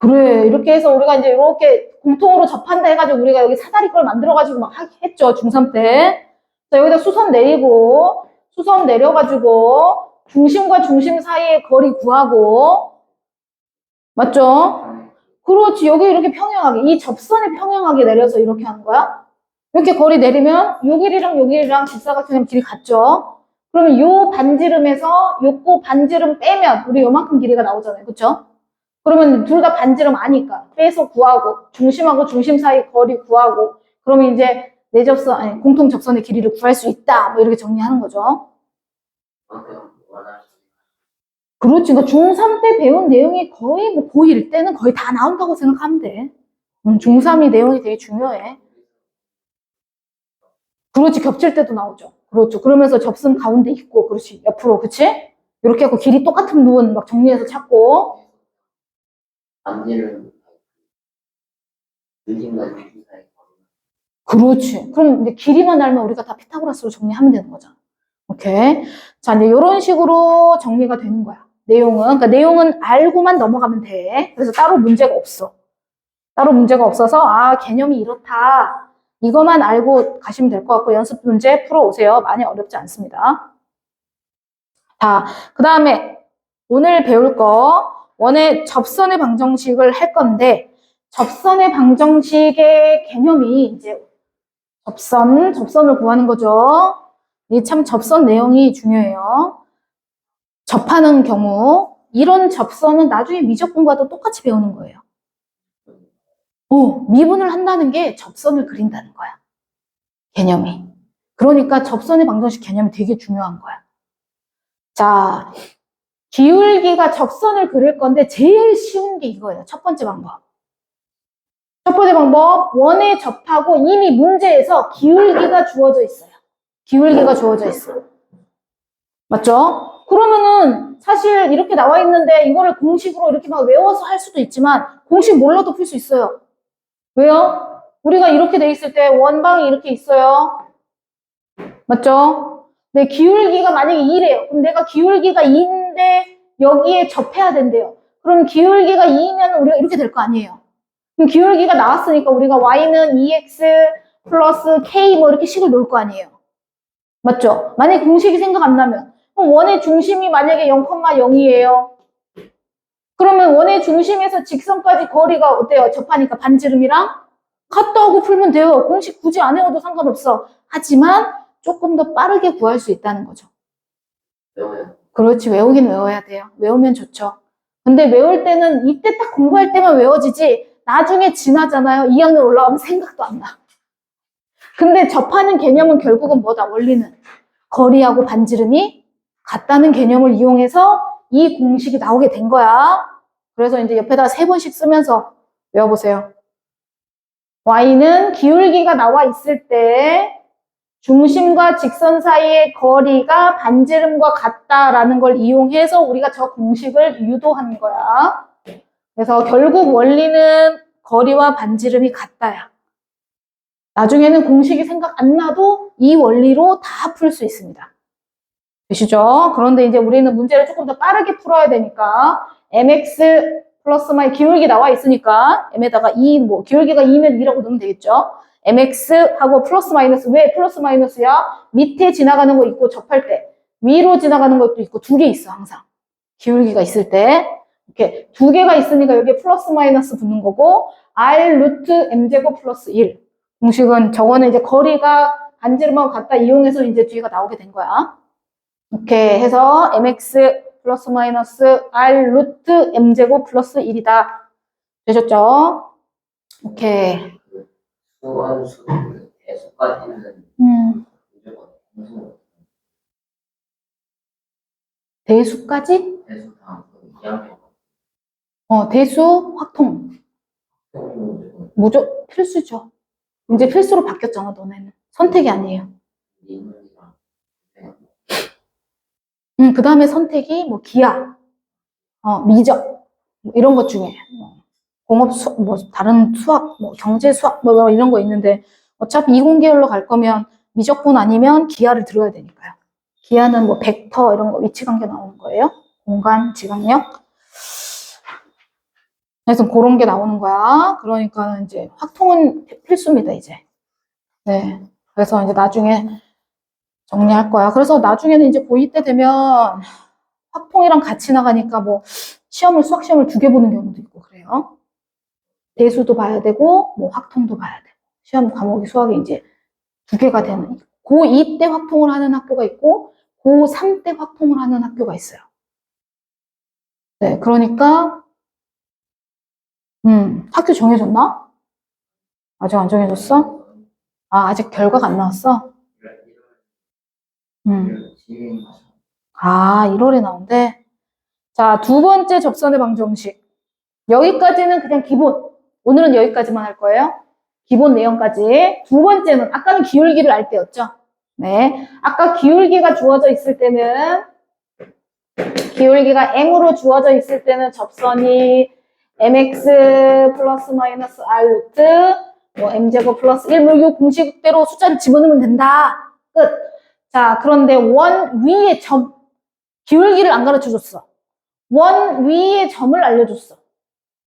그래, 이렇게 해서 우리가 이제 이렇게 공통으로 접한다 해가지고 우리가 여기 사다리 걸 만들어가지고 막 했죠, 중3 때. 자, 여기다 수선 내리고, 수선 내려가지고, 중심과 중심 사이의 거리 구하고, 맞죠? 그렇지, 여기 이렇게 평행하게, 이 접선에 평행하게 내려서 이렇게 하는 거야. 이렇게 거리 내리면, 요 길이랑 요 길이랑 직사각형의 길이 같죠? 그러면 요 반지름에서 요거 반지름 빼면, 우리 요만큼 길이가 나오잖아요, 그쵸? 그러면 둘 다 반지름 아니까 빼서 구하고 중심하고 중심 사이 거리 구하고 그러면 이제 공통 접선의 길이를 구할 수 있다. 뭐 이렇게 정리하는 거죠. 그렇지. 그러니까 중3 때 배운 내용이 거의 뭐 고1 때는 거의 다 나온다고 생각하면 돼. 중3이 내용이 되게 중요해. 그렇지. 겹칠 때도 나오죠. 그렇죠. 그러면서 접선 가운데 있고 그렇지. 옆으로 그치? 이렇게 하고 길이 똑같은 부분 막 정리해서 찾고 반지는 중심과 중심 사이 그렇지. 그럼 이제 길이만 알면 우리가 다 피타고라스로 정리하면 되는 거잖아. 오케이. 자, 이제 이런 식으로 정리가 되는 거야. 내용은. 그러니까 내용은 알고만 넘어가면 돼. 그래서 따로 문제가 없어. 따로 문제가 없어서, 아, 개념이 이렇다. 이것만 알고 가시면 될 것 같고, 연습 문제 풀어오세요. 많이 어렵지 않습니다. 자, 그 다음에 오늘 배울 거, 원의 접선의 방정식을 할 건데, 접선의 방정식의 개념이 이제 접선을 구하는 거죠. 이 참 접선 내용이 중요해요. 접하는 경우, 이런 접선은 나중에 미적 공부와도 똑같이 배우는 거예요. 미분을 한다는 게 접선을 그린다는 거야. 개념이. 그러니까 접선의 방정식 개념이 되게 중요한 거야. 자, 기울기가 접선을 그릴 건데 제일 쉬운 게 이거예요. 첫 번째 방법. 첫 번째 방법, 원에 접하고 이미 문제에서 기울기가 주어져 있어요. 기울기가 주어져 있어. 맞죠? 그러면은 사실 이렇게 나와 있는데 이거를 공식으로 이렇게 막 외워서 할 수도 있지만 공식 몰라도 풀 수 있어요. 왜요? 우리가 이렇게 돼 있을 때 원방이 이렇게 있어요. 맞죠? 네, 기울기가 만약에 2래요. 그럼 내가 기울기가 2인데 여기에 접해야 된대요. 그럼 기울기가 2이면 우리가 이렇게 될 거 아니에요. 그럼 기울기가 나왔으니까 우리가 y는 2x 플러스 k 뭐 이렇게 식을 놓을 거 아니에요. 맞죠? 만약에 공식이 생각 안 나면 그럼 원의 중심이 만약에 0,0이에요. 그러면 원의 중심에서 직선까지 거리가 어때요? 접하니까 반지름이랑 같다고 풀면 돼요. 공식 굳이 안 외워도 상관없어. 하지만 조금 더 빠르게 구할 수 있다는 거죠. 외워요. 그렇지. 외우긴 외워야 돼요. 외우면 좋죠. 근데 외울 때는 이때 딱 공부할 때만 외워지지 나중에 지나잖아요. 2학년 올라가면 생각도 안 나. 근데 접하는 개념은 결국은 뭐다? 원리는 거리하고 반지름이 같다는 개념을 이용해서 이 공식이 나오게 된 거야. 그래서 이제 옆에다 3번씩 쓰면서 외워보세요. y는 기울기가 나와 있을 때 중심과 직선 사이의 거리가 반지름과 같다라는 걸 이용해서 우리가 저 공식을 유도하는 거야. 그래서 결국 원리는 거리와 반지름이 같다야. 나중에는 공식이 생각 안 나도 이 원리로 다 풀 수 있습니다. 되시죠? 그런데 이제 우리는 문제를 조금 더 빠르게 풀어야 되니까 mx 플러스 마이 기울기 나와 있으니까 m에다가 2, 뭐 기울기가 2면 2라고 넣으면 되겠죠? mx하고 플러스 마이너스. 왜 플러스 마이너스야? 밑에 지나가는 거 있고 접할 때 위로 지나가는 것도 있고 두 개 있어 항상. 기울기가 있을 때 이렇게 두 개가 있으니까 여기에 플러스 마이너스 붙는 거고 r 루트 m제곱 플러스 1. 공식은 저거는 이제 거리가 반지름하고 같다 이용해서 이제 뒤가 나오게 된 거야. 이렇게 해서 mx 플러스 마이너스 r 루트 m제곱 플러스 1이다. 되셨죠? 오케이. 수원수 대수까지는 무조건 무슨 대수까지? 대수 다음 2학년 대수 확통. 무조 필수죠. 이제 필수로 바뀌었잖아, 너네는. 선택이 아니에요. 인문이랑 그 다음에 선택이 뭐 기하, 미적, 뭐 이런 것 중에 공업 수학, 뭐 다른 수학, 뭐 경제 수학, 뭐 이런 거 있는데 어차피 이공계열로 갈 거면 미적분 아니면 기하를 들어야 되니까요. 기하는 뭐 벡터 이런 거 위치관계 나오는 거예요. 공간, 지각력. 그래서 그런 게 나오는 거야. 그러니까 이제 확통은 필수입니다, 이제. 네. 그래서 이제 나중에 정리할 거야. 그래서 나중에는 이제 고2 때 되면 확통이랑 같이 나가니까 뭐 수학 시험을 2개 보는 경우도 있고 그래요. 대수도 봐야 되고 뭐 확통도 봐야 되고 시험 과목이 수학이 이제 2개가 되는 고2 때 확통을 하는 학교가 있고 고3 때 확통을 하는 학교가 있어요. 네, 그러니까 학교 정해졌나? 아직 안 정해졌어? 아직 결과가 안 나왔어? 1월에 나온대. 자, 두 번째 접선의 방정식. 여기까지는 그냥 기본. 오늘은 여기까지만 할 거예요. 기본 내용까지. 두 번째는, 아까는 기울기를 알 때였죠? 네. 아까 기울기가 주어져 있을 때는, 기울기가 m으로 주어져 있을 때는 접선이 mx 플러스 마이너스 r 루트, 뭐 m제곱 플러스 1, 뭐 이 공식대로 숫자를 집어넣으면 된다. 끝. 자, 그런데 원 위에 점, 기울기를 안 가르쳐 줬어. 원 위에 점을 알려줬어.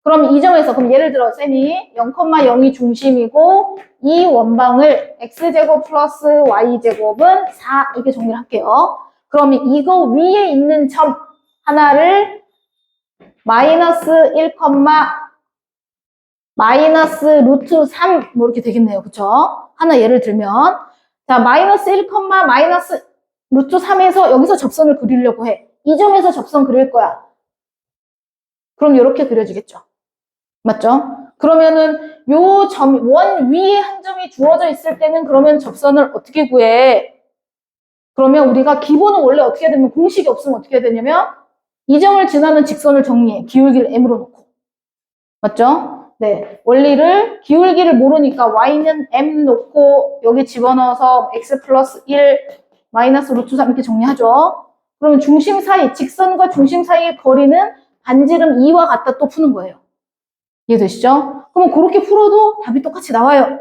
그럼 이 점에서, 그럼 예를 들어 쌤이 0,0이 중심이고 이 원방을 x제곱 플러스 y제곱은 4 이렇게 정리를 할게요. 그러면 이거 위에 있는 점 하나를 마이너스 1, 마이너스 루트 3 뭐 이렇게 되겠네요. 그쵸? 하나 예를 들면 자 마이너스 1, 마이너스 루트 3에서 여기서 접선을 그리려고 해. 이 점에서 접선 그릴 거야. 그럼 이렇게 그려지겠죠. 맞죠? 그러면은 요 점, 원 위에 한 점이 주어져 있을 때는 그러면 접선을 어떻게 구해? 그러면 우리가 기본은 원래 어떻게 해야 되면 공식이 없으면 어떻게 해야 되냐면 이 점을 지나는 직선을 정리해. 기울기를 m으로 놓고. 맞죠? 네. 원리를 기울기를 모르니까 y는 m 놓고 여기 집어넣어서 x 플러스 1 마이너스 루트 3 이렇게 정리하죠. 그러면 중심 사이, 직선과 중심 사이의 거리는 반지름 2와 같다 또 푸는 거예요. 이해되시죠? 그럼 그렇게 풀어도 답이 똑같이 나와요.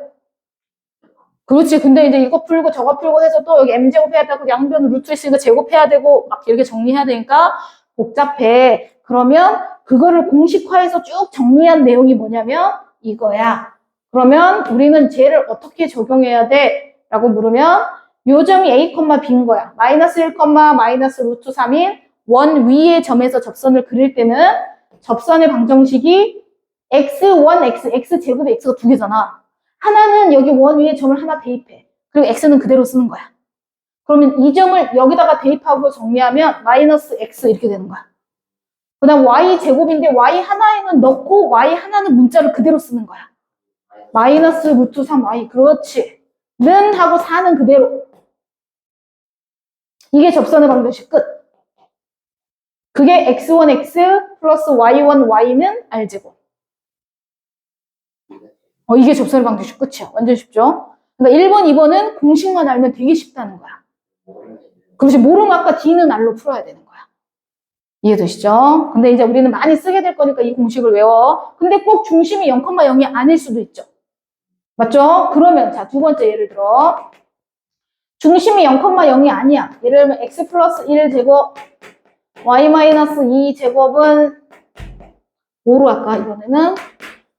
그렇지. 근데 이제 이거 풀고 저거 풀고 해서 또 여기 m제곱 해야 되고 양변 루트 있으니까 제곱해야 되고 막 이렇게 정리해야 되니까 복잡해. 그러면 그거를 공식화해서 쭉 정리한 내용이 뭐냐면 이거야. 그러면 우리는 쟤를 어떻게 적용해야 돼? 라고 물으면 요 점이 A, B인 거야. 마이너스 1, 마이너스 루트 3인 원 위의 점에서 접선을 그릴 때는 접선의 방정식이 x1, x제곱에 x가 2개잖아. 하나는 여기 원 위에 점을 하나 대입해. 그리고 x는 그대로 쓰는 거야. 그러면 이 점을 여기다가 대입하고 정리하면 마이너스 x 이렇게 되는 거야. 그 다음 y제곱인데 y 하나에는 넣고 y 하나는 문자를 그대로 쓰는 거야. 마이너스 루트 3y. 그렇지. 는 하고 4는 그대로. 이게 접선의 방정식 끝. 그게 x1x 플러스 y1y는 r제곱. 이게 접선의 방정식 끝이야. 완전 쉽죠? 그러니까 1번, 2번은 공식만 알면 되게 쉽다는 거야. 그렇지, 모르면 아까 D는 R로 풀어야 되는 거야. 이해되시죠? 근데 이제 우리는 많이 쓰게 될 거니까 이 공식을 외워. 근데 꼭 중심이 0,0이 아닐 수도 있죠. 맞죠? 그러면 자, 두 번째 예를 들어 중심이 0,0이 아니야. 예를 들면 x 플러스 1제곱 y 마이너스 2제곱은 뭐로 할까? 이번에는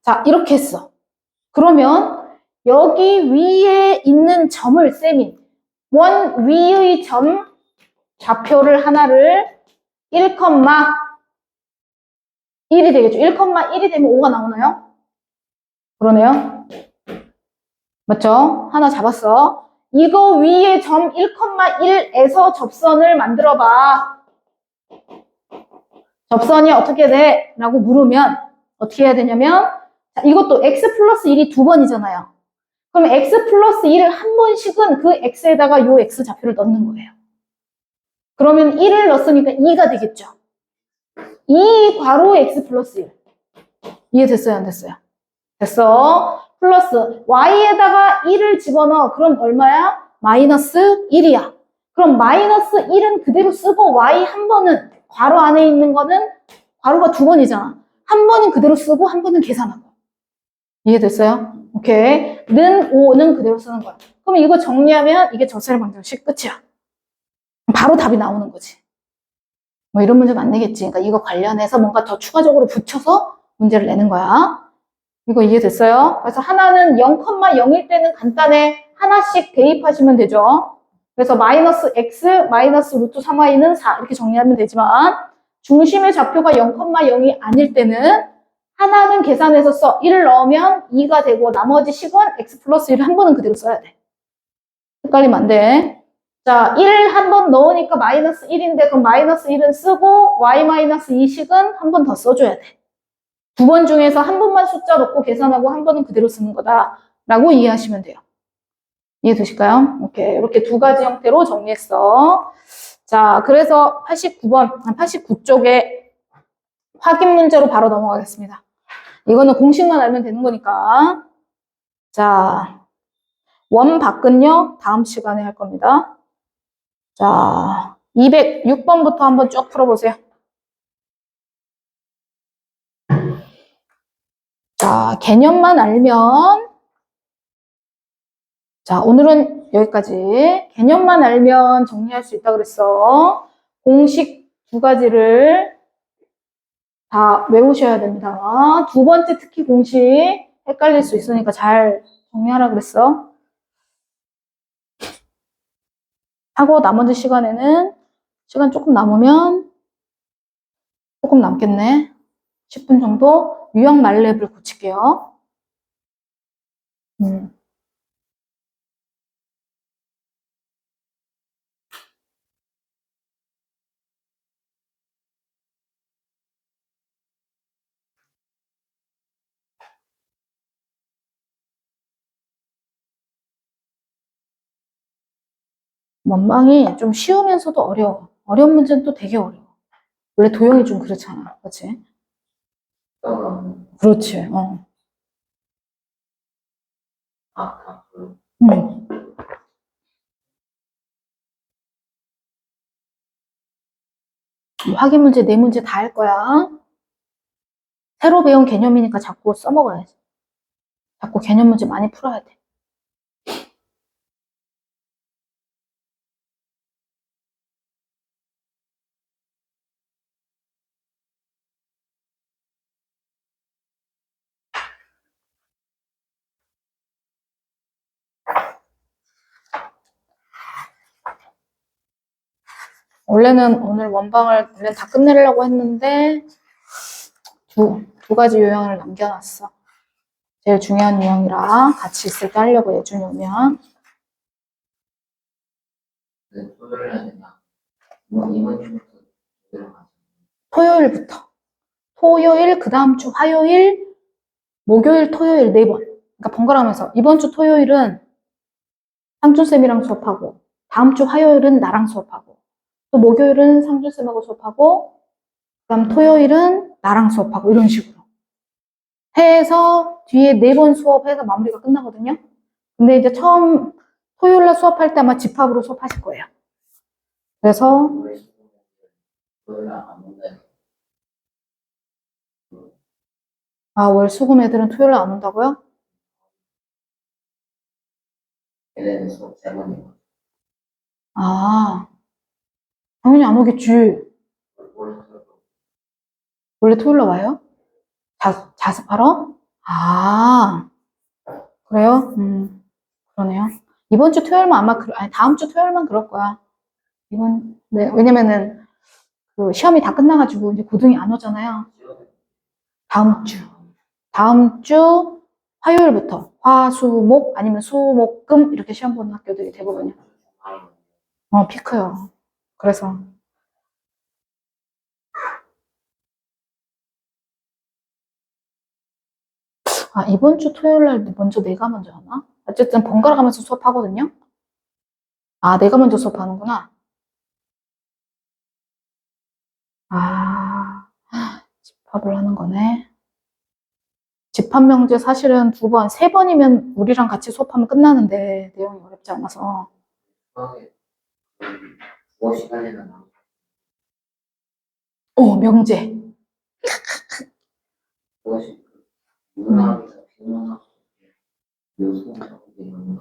자, 이렇게 했어. 그러면 여기 위에 있는 점을 쌤이 원 위의 점 좌표를 하나를 1,1이 되겠죠. 1,1이 되면 5가 나오나요? 그러네요. 맞죠? 하나 잡았어. 이거 위에 점 1,1에서 접선을 만들어봐. 접선이 어떻게 돼? 라고 물으면 어떻게 해야 되냐면 자, 이것도 x 플러스 1이 두 번이잖아요. 그럼 x 플러스 1을 한 번씩은 그 x에다가 요 x 좌표를 넣는 거예요. 그러면 1을 넣었으니까 2가 되겠죠. 2 괄호 x 플러스 1. 이해됐어요? 안 됐어요? 됐어. 플러스 y에다가 1을 집어넣어. 그럼 얼마야? 마이너스 1이야. 그럼 마이너스 1은 그대로 쓰고 y 한 번은 괄호 안에 있는 거는 괄호가 두 번이잖아. 한 번은 그대로 쓰고 한 번은 계산하고. 이해됐어요? 오케이. 는 5는 그대로 쓰는 거야. 그럼 이거 정리하면 이게 접선의 방정식 끝이야. 바로 답이 나오는 거지. 뭐 이런 문제는 안 내겠지. 그러니까 이거 관련해서 뭔가 더 추가적으로 붙여서 문제를 내는 거야. 이거 이해됐어요? 그래서 하나는 0,0일 때는 간단해. 하나씩 대입하시면 되죠. 그래서 마이너스 x 마이너스 루트 3y는 4 이렇게 정리하면 되지만 중심의 좌표가 0,0이 아닐 때는 하나는 계산해서 써. 1을 넣으면 2가 되고 나머지 식은 x 플러스 1을 한 번은 그대로 써야 돼. 헷갈리면 안 돼. 자, 1 한 번 넣으니까 마이너스 1인데 그럼 마이너스 1은 쓰고 y 마이너스 2식은 한 번 더 써줘야 돼. 두 번 중에서 한 번만 숫자 넣고 계산하고 한 번은 그대로 쓰는 거다 라고 이해하시면 돼요. 이해되실까요? 오케이. 이렇게 두 가지 형태로 정리했어. 자, 그래서 89쪽에 확인 문제로 바로 넘어가겠습니다. 이거는 공식만 알면 되는 거니까. 자, 원밖은요, 다음 시간에 할 겁니다. 자, 206번부터 한번 쭉 풀어보세요. 자, 개념만 알면, 자, 오늘은 여기까지. 개념만 알면 정리할 수 있다 그랬어. 공식 두 가지를 다 외우셔야 됩니다. 두 번째 특히 공식 헷갈릴 수 있으니까 잘 정리하라 그랬어. 하고 나머지 시간에는 시간 조금 남으면 조금 남겠네. 10분 정도 유형 말렙을 고칠게요. 원망이 좀 쉬우면서도 어려워. 어려운 문제는 또 되게 어려워. 원래 도형이 좀 그렇잖아. 그렇지? 그렇지. 확인 문제, 네 문제 다 할 거야. 새로 배운 개념이니까 자꾸 써먹어야지. 자꾸 개념 문제 많이 풀어야 돼. 원래는 오늘 원방을 원래 다 끝내려고 했는데 두 가지 요형을 남겨놨어. 제일 중요한 요형이라 같이 있을 때 하려고 예준이 오면. 토요일 해야 된다. 이번 주부터 들어가자. 토요일부터. 토요일, 그 다음 주 화요일, 목요일, 토요일 4번. 그러니까 번갈아가면서 이번 주 토요일은 상준쌤이랑 수업하고 다음 주 화요일은 나랑 수업하고 또 목요일은 상준쌤하고 수업하고 그 다음 토요일은 나랑 수업하고 이런 식으로. 해서 뒤에 4번 수업해서 마무리가 끝나거든요. 근데 이제 처음 토요일 날 수업할 때 아마 집합으로 수업하실 거예요. 그래서 토요일 안 온다. 월, 수, 금 애들은 토요일 날 안 온다고요? 얘네는 수업 3번이고. 아, 당연히 안 오겠지. 원래 토요일 날 와요? 자습하러? 아, 그래요? 그러네요. 이번 주 토요일만 아마, 아니, 다음 주 토요일만 그럴 거야. 네, 왜냐면은, 그 시험이 다 끝나가지고 이제 고등이 안 오잖아요. 다음 주 화요일부터 화, 수, 목 아니면 수, 목, 금 이렇게 시험 보는 학교들이 대부분이야. 피크요. 그래서 이번 주 토요일 날 내가 먼저 하나? 어쨌든 번갈아 가면서 수업하거든요. 내가 먼저 수업하는구나. 집합을 하는 거네. 집합 명제 사실은 2번, 3번이면 우리랑 같이 수업하면 끝나는데 내용이 어렵지 않아서. 수학에 국어 시간에는 명제. 무엇이 문학이나 비문학 요소가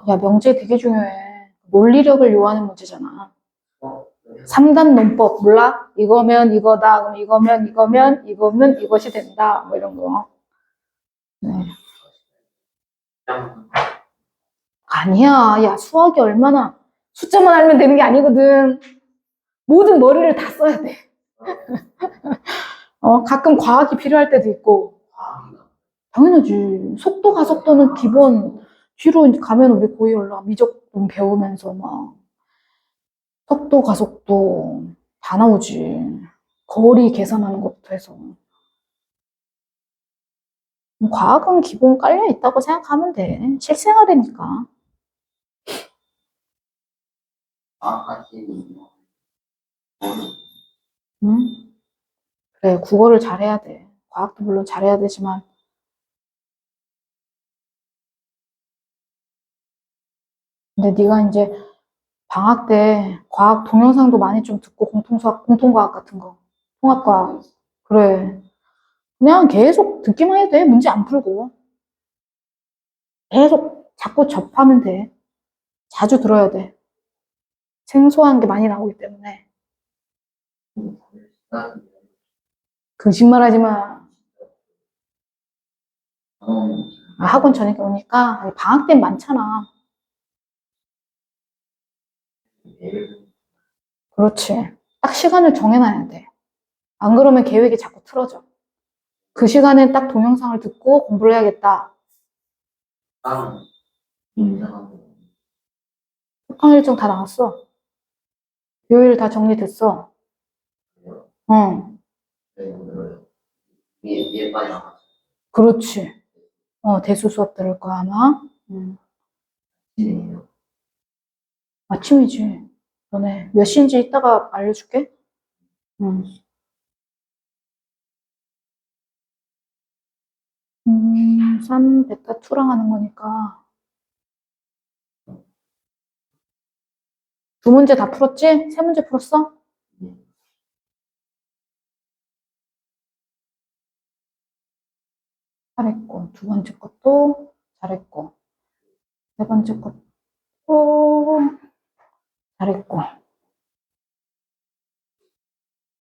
야, 명제 되게 중요해. 논리력을 요하는 문제잖아. 3단 논법 몰라? 이거면 이거다. 그럼 이거면 이것이 된다. 뭐 이런 거. 네. 아니야. 야, 수학이 얼마나 숫자만 알면 되는 게 아니거든. 모든 머리를 다 써야 돼. 가끔 과학이 필요할 때도 있고. 당연하지. 속도, 가속도는 기본. 뒤로 가면 우리 고이 올라가. 미적분 배우면서 막. 속도, 가속도 다 나오지. 거리 계산하는 것부터 해서. 과학은 기본 깔려 있다고 생각하면 돼. 실생활이니까. 응? 그래, 국어를 잘해야 돼. 과학도 물론 잘해야 되지만. 근데 네가 이제 방학 때 과학 동영상도 많이 좀 듣고 공통과학 같은 거. 통합과학. 그래. 그냥 계속 듣기만 해도 돼. 문제 안 풀고. 계속 자꾸 접하면 돼. 자주 들어야 돼. 생소한 게 많이 나오기 때문에. 거짓말 하지 마. 학원 저녁에 오니까 방학 때 많잖아. 그렇지. 딱 시간을 정해놔야 돼. 안 그러면 계획이 자꾸 틀어져. 그 시간에 딱 동영상을 듣고 공부를 해야겠다. 특강 일정 다 나왔어. 요일 다 정리됐어. 어, 그렇지. 대수 수업 들을 거야, 아마. 아침이지. 너네 몇 시인지 이따가 알려줄게. 3 베타 2랑 하는 거니까. 2문제 다 풀었지? 3문제 풀었어? 잘했고, 2번째 것도 잘했고, 3번째 것도 잘했고.